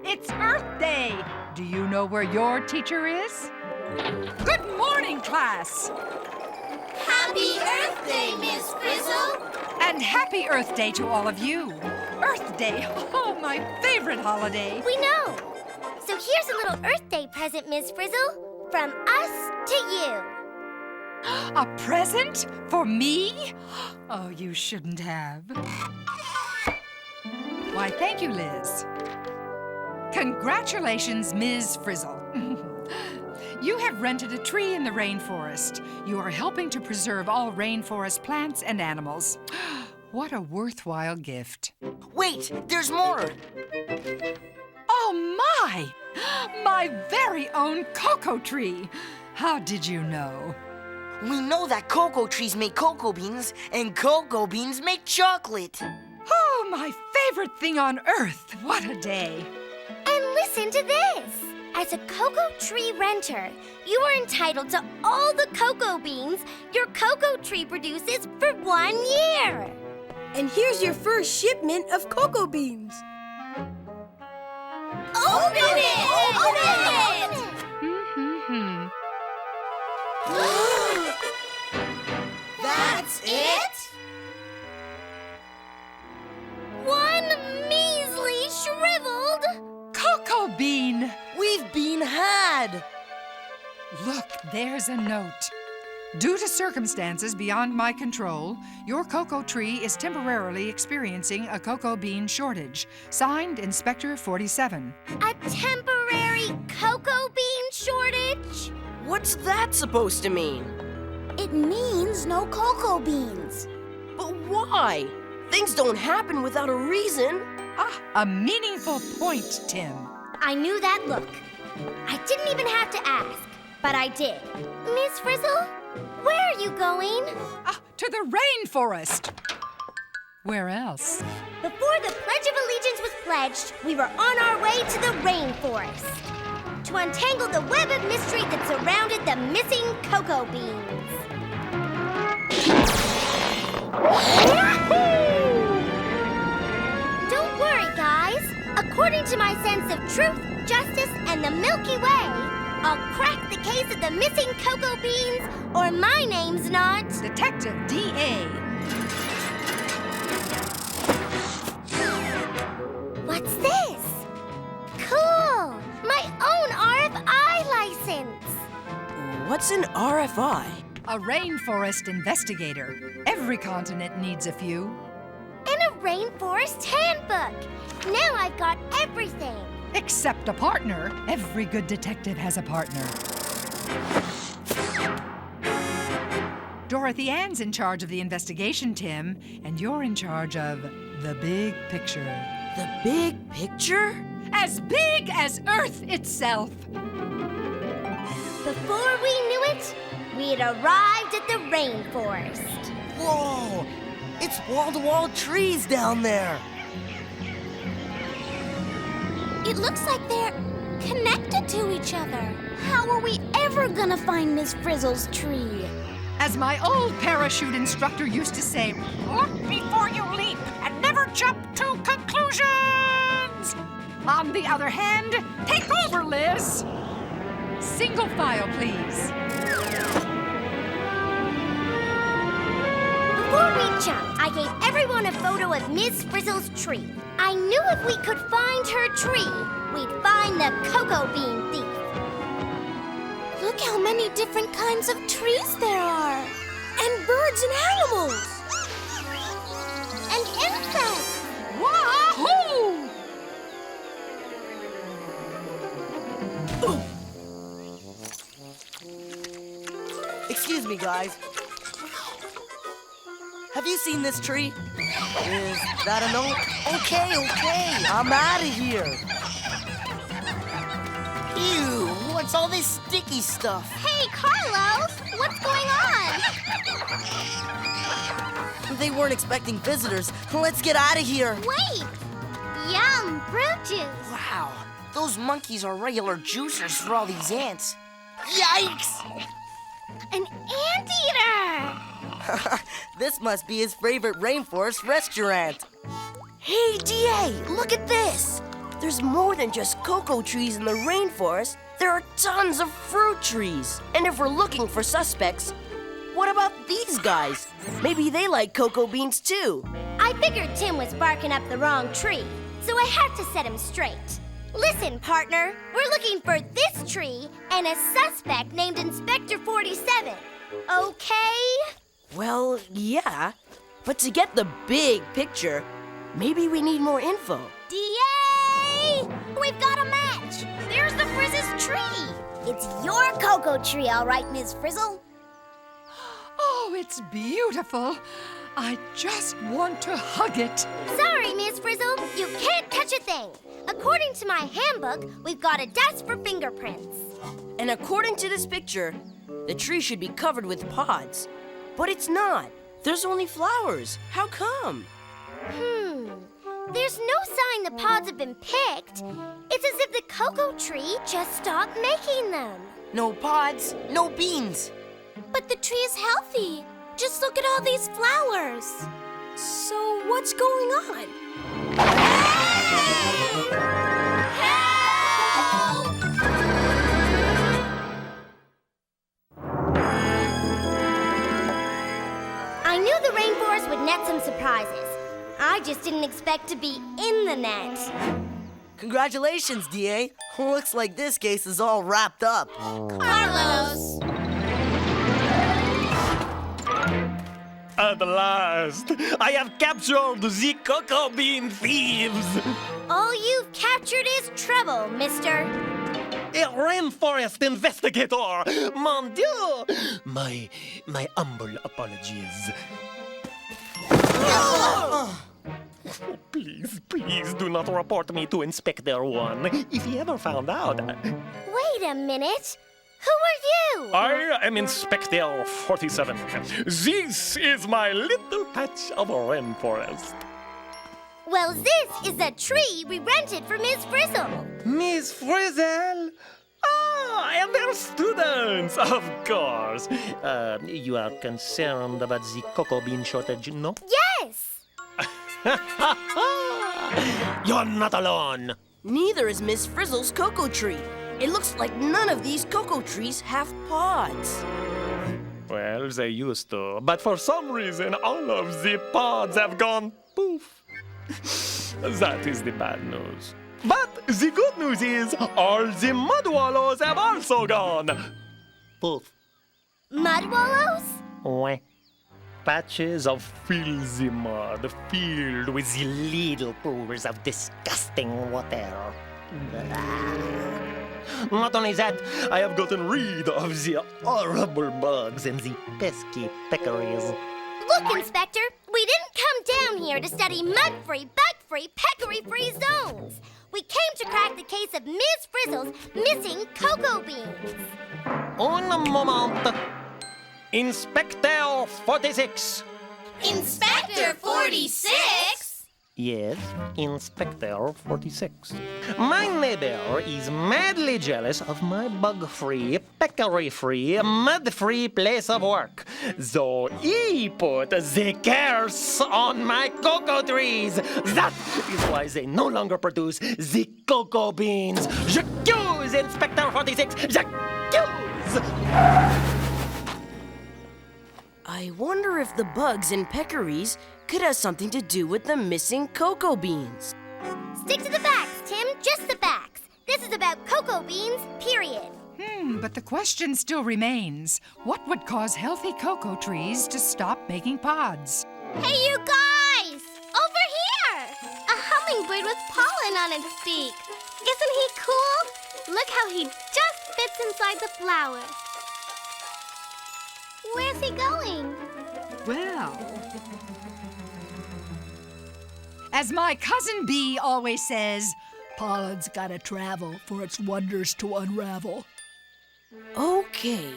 It's Earth Day. Do you know where your teacher is? Good morning, class. Happy Earth Day, Miss Frizzle! And happy Earth Day to all of you. Earth Day, oh, my favorite holiday. We know. So here's a little Earth Day present, Miss Frizzle, from us to you. A present for me? Oh, you shouldn't have. Why, thank you, Liz. Congratulations, Ms. Frizzle. You have rented a tree in the rainforest. You are helping to preserve all rainforest plants and animals. What a worthwhile gift. Wait, there's more. Oh, my! My very own cocoa tree. How did you know? We know that cocoa trees make cocoa beans, and cocoa beans make chocolate. Oh, my favorite thing on earth. What a day. And listen to this. As a cocoa tree renter, you are entitled to all the cocoa beans your cocoa tree produces for 1 year. And here's your first shipment of cocoa beans. Open it! Open it! That's it? One measly shriveled Cocoa bean. We've been had. Look, there's a note. Due to circumstances beyond my control, your cocoa tree is temporarily experiencing a cocoa bean shortage. Signed, Inspector 47. A temporary cocoa bean shortage? What's that supposed to mean? It means no cocoa beans. But why? Things don't happen without a reason. A meaningful point, Tim. I knew that look. I didn't even have to ask, but I did. Miss Frizzle, where are you going? To the rainforest. Where else? Before the Pledge of Allegiance was pledged, we were on our way to the rainforest to untangle the web of mystery that surrounded the missing cocoa beans. Don't worry, guys. According to my sense of truth, justice, and the Milky Way, I'll crack the case of the missing cocoa beans, or my name's not... Detective D.A. What's this? Cool! My own RFI license! What's an RFI? A rainforest investigator. Every continent needs a few. And a rainforest handbook! Now I've got everything! Except a partner. Every good detective has a partner. Dorothy Ann's in charge of the investigation, Tim, and you're in charge of the big picture. The big picture? As big as Earth itself. Before we knew it, we had arrived at the rainforest. Whoa! It's wall-to-wall trees down there. It looks like they're connected to each other. How are we ever gonna find Miss Frizzle's tree? As my old parachute instructor used to say, look before you leap and never jump to conclusions. On the other hand, take over, Liz. Single file, please. Before we jumped, I gave everyone a photo of Miss Frizzle's tree. I knew if we could find her tree, we'd find the cocoa bean thief. Look how many different kinds of trees there are. And birds and animals. And insects! Wahoo! Excuse me, guys. Have you seen this tree? Is that a no? Okay. I'm out of here. Ew, what's all this sticky stuff? Hey, Carlos! What's going on? They weren't expecting visitors. Let's get out of here. Wait! Yum, fruit juice. Wow, those monkeys are regular juicers for all these ants. Yikes! An anteater! This must be his favorite rainforest restaurant. Hey, DA, look at this. There's more than just cocoa trees in the rainforest. There are tons of fruit trees. And if we're looking for suspects, what about these guys? Maybe they like cocoa beans too. I figured Tim was barking up the wrong tree, so I had to set him straight. Listen, partner, we're looking for this tree and a suspect named Inspector 47. Okay? Well, yeah. But to get the big picture, maybe we need more info. DA! We've got a match! There's the Frizz's tree! It's your cocoa tree, all right, Miss Frizzle. Oh, it's beautiful. I just want to hug it. Sorry, Miss Frizzle, you can't touch a thing. According to my handbook, we've got a dust for fingerprints. And according to this picture, the tree should be covered with pods. But it's not. There's only flowers. How come? There's no sign the pods have been picked. It's as if the cocoa tree just stopped making them. No pods, no beans. But the tree is healthy. Just look at all these flowers. So what's going on? I knew the rainforest would net some surprises. I just didn't expect to be in the net. Congratulations, DA. Looks like this case is all wrapped up. Carlos! At last, I have captured the cocoa bean thieves. All you've captured is trouble, mister. A rainforest investigator. Mon Dieu. My humble apologies. Please do not report me to Inspector 1. If he ever found out. Wait a minute. Who are you? I am Inspector 47. This is my little patch of rainforest. Well, this is a tree we rented for Miss Frizzle. Miss Frizzle? Ah, and they're students, of course. You are concerned about the cocoa bean shortage, no? Yes! You're not alone. Neither is Miss Frizzle's cocoa tree. It looks like none of these cocoa trees have pods. Well, they used to, but for some reason, all of the pods have gone poof. That is the bad news. But the good news is, all the mud wallows have also gone poof. Mud wallows? Ouais. Patches of filthy mud filled with the little pools of disgusting water. Not only that, I have gotten rid of the horrible bugs and the pesky peccaries. Look, Inspector, we didn't come down here to study mud-free, bug-free, peccary-free zones. We came to crack the case of Miss Frizzle's missing cocoa beans. Un moment. Inspector 46. Inspector 46? Yes, Inspector 46. My neighbor is madly jealous of my bug-free, peccary-free, mud-free place of work. So he put the curse on my cocoa trees. That is why they no longer produce the cocoa beans. J'accuse Inspector 46. J'accuse! I wonder if the bugs and peccaries could have something to do with the missing cocoa beans. Stick to the facts, Tim, just the facts. This is about cocoa beans, period. But the question still remains. What would cause healthy cocoa trees to stop making pods? Hey, you guys! Over here! A hummingbird with pollen on its beak. Isn't he cool? Look how he just fits inside the flower. Where's he going? Well, as my cousin Bee always says, pollen's gotta travel for its wonders to unravel. Okay,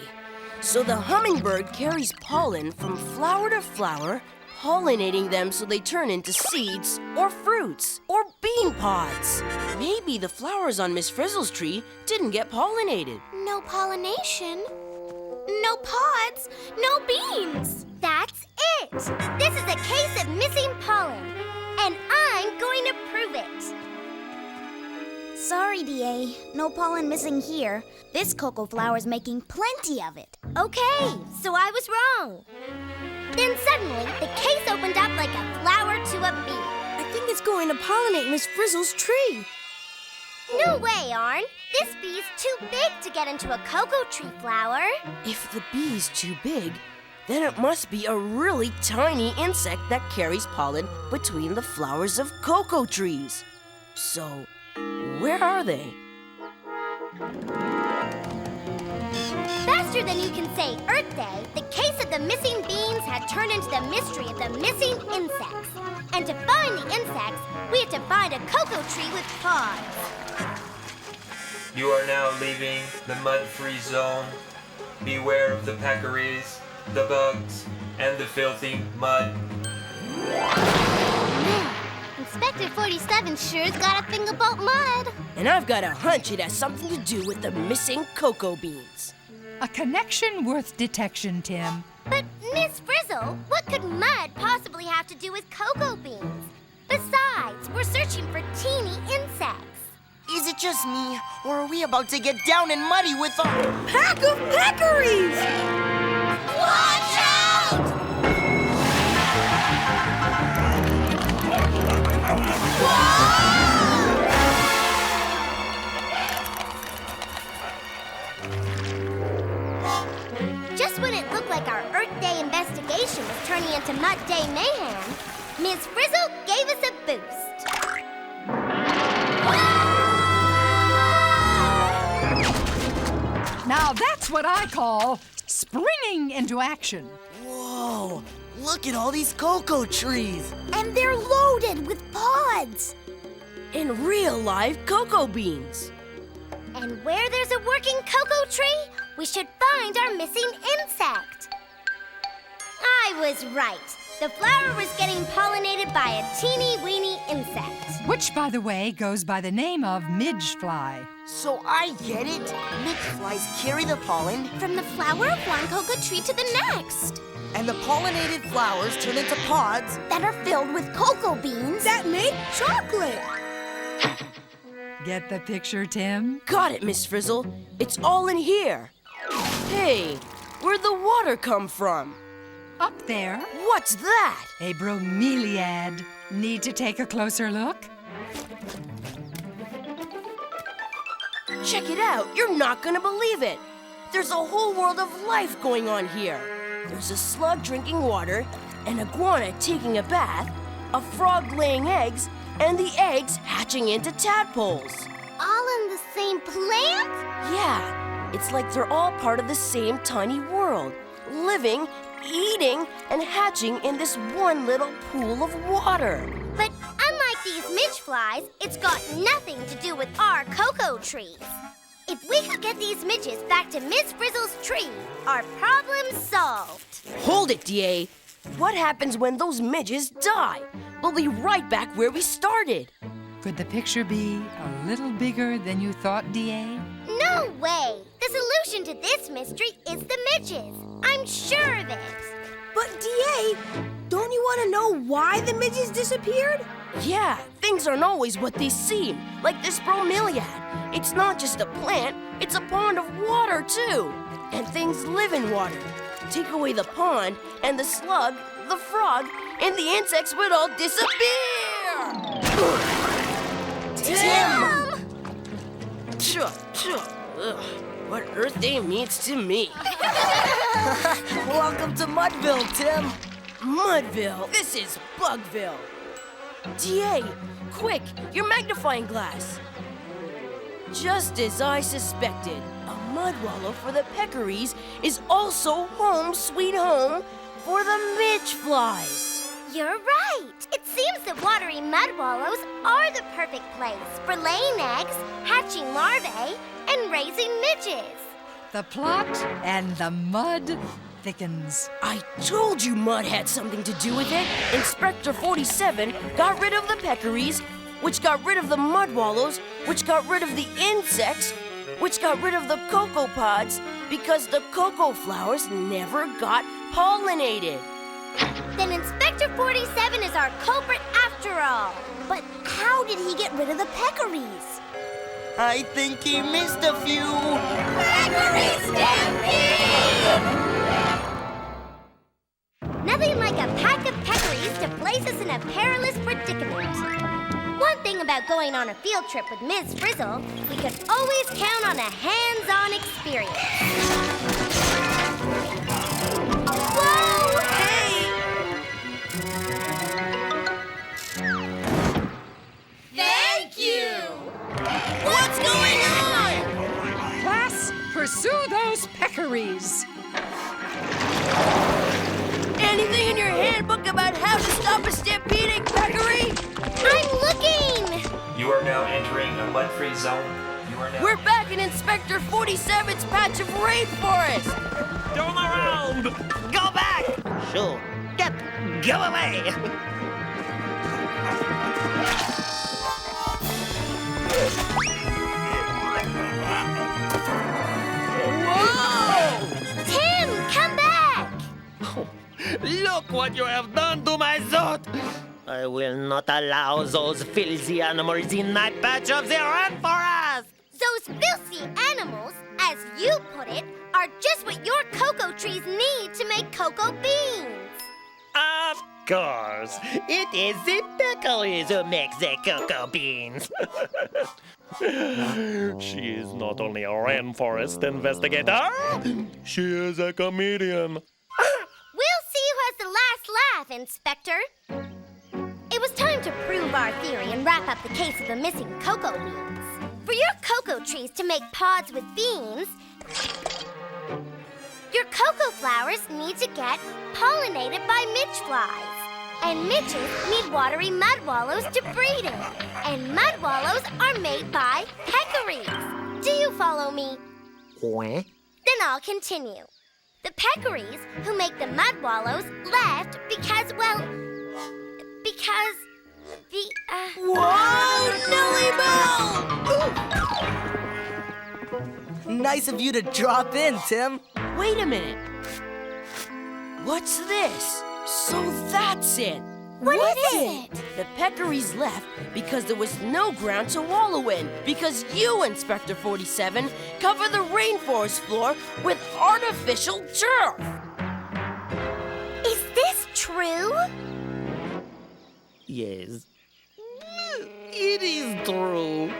so the hummingbird carries pollen from flower to flower, pollinating them so they turn into seeds or fruits or bean pods. Maybe the flowers on Miss Frizzle's tree didn't get pollinated. No pollination. No pods. No beans. That's it. This is a case of missing pollen. And I'm going to prove it. Sorry, DA. No pollen missing here. This cocoa flower's making plenty of it. Okay, so I was wrong. Then suddenly, the case opened up like a flower to a bee. I think it's going to pollinate Miss Frizzle's tree. No way, Arn. This bee's too big to get into a cocoa tree flower. If the bee's too big, then it must be a really tiny insect that carries pollen between the flowers of cocoa trees. So, where are they? Faster than you can say Earth Day, the case of the missing beans had turned into the mystery of the missing insects. And to find the insects, we had to find a cocoa tree with pods. You are now leaving the mud-free zone. Beware of the peccaries, the bugs, and the filthy mud. Man, Inspector 47 sure's got a thing about mud. And I've got a hunch it has something to do with the missing cocoa beans. A connection worth detection, Tim. But, Miss Frizzle, what could mud possibly have to do with cocoa beans? Besides, we're searching for teeny insects. Is it just me, or are we about to get down and muddy with a pack of peccaries? Watch out! Just when it looked like like our Earth Day investigation was turning into Mud Day mayhem, Ms. Frizzle gave us a boost. Now that's what I call springing into action. Whoa! Look at all these cocoa trees. And they're loaded with pods. And real-life cocoa beans. And where there's a working cocoa tree, we should find our missing insect. I was right. The flower was getting pollinated by a teeny-weeny insect. Which, by the way, goes by the name of midgefly. So I get it. Midgeflies carry the pollen, From the flower of one cocoa tree to the next. and the pollinated flowers turn into pods. That are filled with cocoa beans. That make chocolate. Get the picture, Tim? Got it, Miss Frizzle. It's all in here. Hey, where'd the water come from? Up there, What's that? a bromeliad. Need to take a closer look? Check it out. You're not gonna believe it. There's a whole world of life going on here. There's a slug drinking water, an iguana taking a bath, a frog laying eggs, and the eggs hatching into tadpoles. All in the same plant? Yeah, it's like they're all part of the same tiny world, living, eating, and hatching in this one little pool of water. But unlike these midgeflies, it's got nothing to do with our cocoa trees. If we could get these midges back to Miss Frizzle's tree, our problem's solved. Hold it, DA. What happens when those midges die? We'll be right back where we started. Could the picture be a little bigger than you thought, D.A.? No way! The solution to this mystery is the midges. I'm sure of it. But DA, don't you want to know why the midges disappeared? Yeah, things aren't always what they seem, like this bromeliad. It's not just a plant, it's a pond of water, too. And things live in water. Take away the pond, and the slug, the frog, and the insects would all disappear! Tim! Ugh, what Earth Day means to me. Welcome to Mudville, Tim. Mudville? This is Bugville. DA, quick, your magnifying glass. Just as I suspected, a mud wallow for the peccaries is also home sweet home for the midgeflies. You're right. It seems that watery mud wallows are the perfect place for laying eggs, hatching larvae, and raising midges. The plot and the mud thickens. I told you mud had something to do with it. Inspector 47 got rid of the peccaries, which got rid of the mud wallows, which got rid of the insects, which got rid of the cocoa pods, because the cocoa flowers never got pollinated. Then Inspector 47 is our culprit after all. But how did he get rid of the peccaries? I think he missed a few. Peccaries stampede! Nothing like a pack of peccaries to place us in a perilous predicament. One thing about going on a field trip with Ms. Frizzle, we could always count on a hands-on experience. Whoa! Hey! Thank you! What's going on? Class, pursue those peccaries. Anything in your handbook about how to stop a stampeding peccary? I'm looking! You are now entering a mud-free zone. You are now. We're back in Inspector 47's patch of rainforest. Turn around! Go back! Sure. Go away! Whoa! Tim, come back! Look what you have done to my suit! I will not allow those filthy animals in my patch of the rainforest! Those filthy animals, as you put it, are just what your cocoa trees need to make cocoa beans. Of course. It is the peccaries who make the cocoa beans. She is not only a rainforest investigator, she is a comedian. enough, Inspector. It was time to prove our theory and wrap up the case of the missing cocoa beans. For your cocoa trees to make pods with beans, your cocoa flowers need to get pollinated by midge flies. And midges need watery mud wallows to breed in. And mud wallows are made by peccaries. Do you follow me? What? Then I'll continue. The peccaries who make the mud wallows left because the, Whoa! Nellie Bell! Nice of you to drop in, Tim. Wait a minute. What's this? So that's it. What is it? The peccaries left because there was no ground to wallow in. Because you, Inspector 47, covered the rainforest floor with artificial turf. Is this true? Yes. It is true.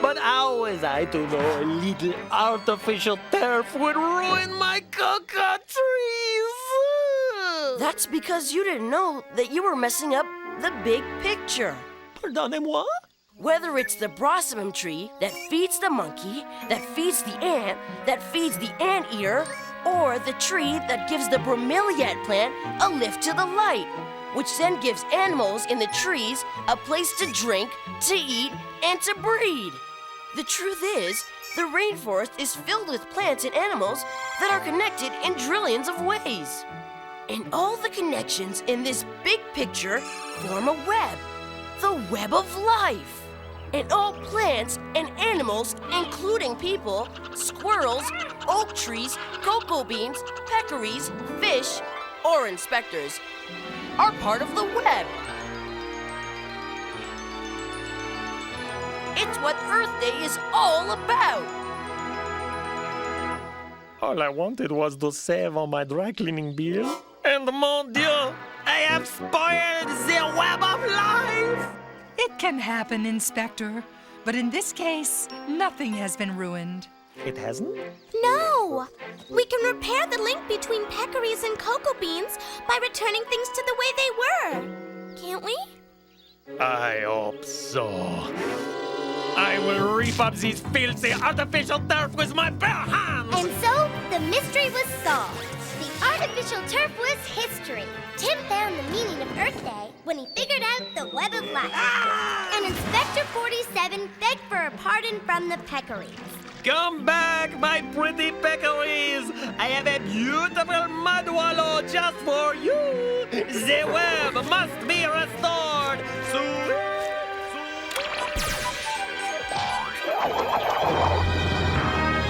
But how was I to know a little artificial turf would ruin my cocoa trees? That's because you didn't know that you were messing up the big picture. Pardonnez-moi? Whether it's the blossomum tree that feeds the monkey, that feeds the ant, that feeds the anteater, or the tree that gives the bromeliad plant a lift to the light, which then gives animals in the trees a place to drink, to eat, and to breed. The truth is, the rainforest is filled with plants and animals that are connected in trillions of ways. And all the connections in this big picture form a web, the web of life. And all plants and animals, including people, squirrels, oak trees, cocoa beans, peccaries, fish, or inspectors, are part of the web. It's what Earth Day is all about. All I wanted was to save on my dry cleaning bill. And mon Dieu, I have spoiled the web of life! It can happen, Inspector. But in this case, nothing has been ruined. It hasn't? No! We can repair the link between peccaries and cocoa beans by returning things to the way they were. Can't we? I hope so. I will reap up this filthy artificial turf with my bare hands! And so, the mystery was solved. The artificial turf was history. Tim found the meaning of Earth Day when he figured out the web of life. And Inspector 47 begged for a pardon from the peccaries. Come back, my pretty peccaries! I have a beautiful mud wallow just for you! The web must be restored! Soon!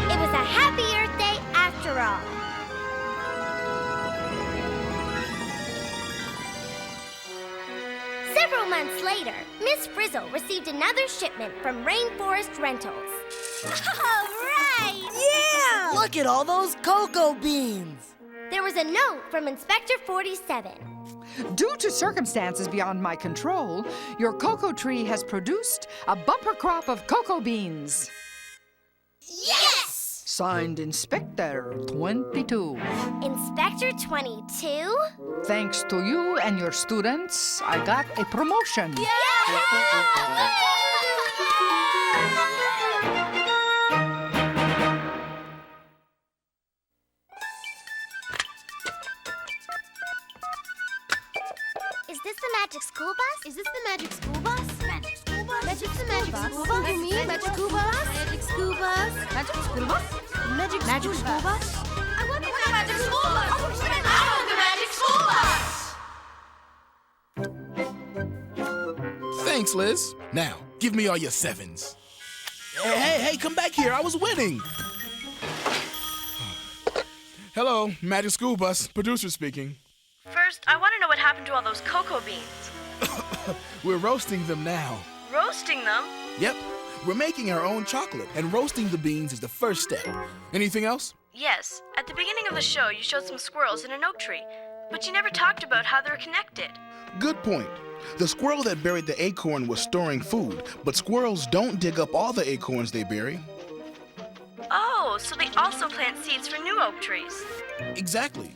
It was a happy Earth Day after all. Several months later, Miss Frizzle received another shipment from Rainforest Rentals. All right! Yeah! Look at all those cocoa beans! There was a note from Inspector 47. Due to circumstances beyond my control, your cocoa tree has produced a bumper crop of cocoa beans. Yes! Signed Inspector 22. Inspector 22? Thanks to you and your students, I got a promotion. Is this the magic school bus? Is this the magic school bus? Magic school bus? Magic the magic school bus? You mean magic school bus? Magic school bus? Magic school bus? Magic school bus? I want the magic school bus! I want the magic school bus! Thanks, Liz. Now, give me all your sevens. Hey, come back here. I was winning. Hello, Magic School Bus. Producer speaking. First, I want to know what happened to all those cocoa beans. We're roasting them now. Roasting them? Yep. We're making our own chocolate, and roasting the beans is the first step. Anything else? Yes. At the beginning of the show, you showed some squirrels in an oak tree, but you never talked about how they're connected. Good point. The squirrel that buried the acorn was storing food, but squirrels don't dig up all the acorns they bury. Oh, so they also plant seeds for new oak trees. Exactly.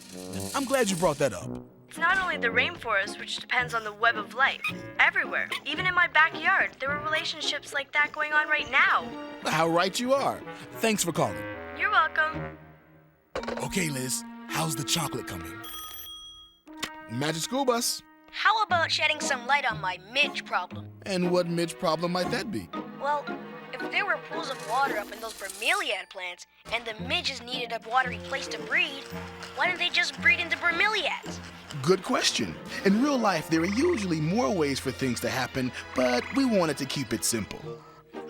I'm glad you brought that up. it's not only the rainforest which depends on the web of life. Everywhere, even in my backyard, there were relationships like that going on right now. How right you are. Thanks for calling. You're welcome. Okay, Liz, how's the chocolate coming? Magic School Bus. How about shedding some light on my midge problem? And what midge problem might that be? Well, if there were pools of water up in those bromeliad plants, and the midges needed a watery place to breed, why didn't they just breed into bromeliads? Good question. In real life, there are usually more ways for things to happen, but we wanted to keep it simple.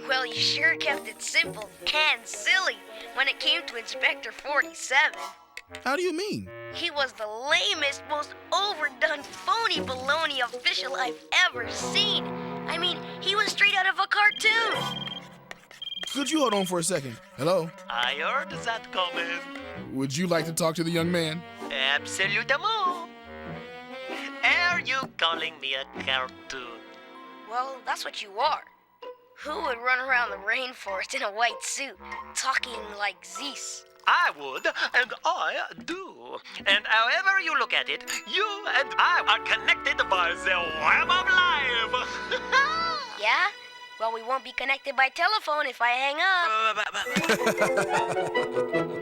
Well, you sure kept it simple and silly when it came to Inspector 47. How do you mean? He was the lamest, most overdone, phony baloney official I've ever seen. I mean, he was straight out of a cartoon. Could you hold on for a second? Hello? I heard that coming. Would you like to talk to the young man? Absolutement. Are you calling me a cartoon? Well, that's what you are. Who would run around the rainforest in a white suit, talking like Zeus? I would, and I do. And however you look at it, you and I are connected by the web of life. Yeah? Well, we won't be connected by telephone if I hang up.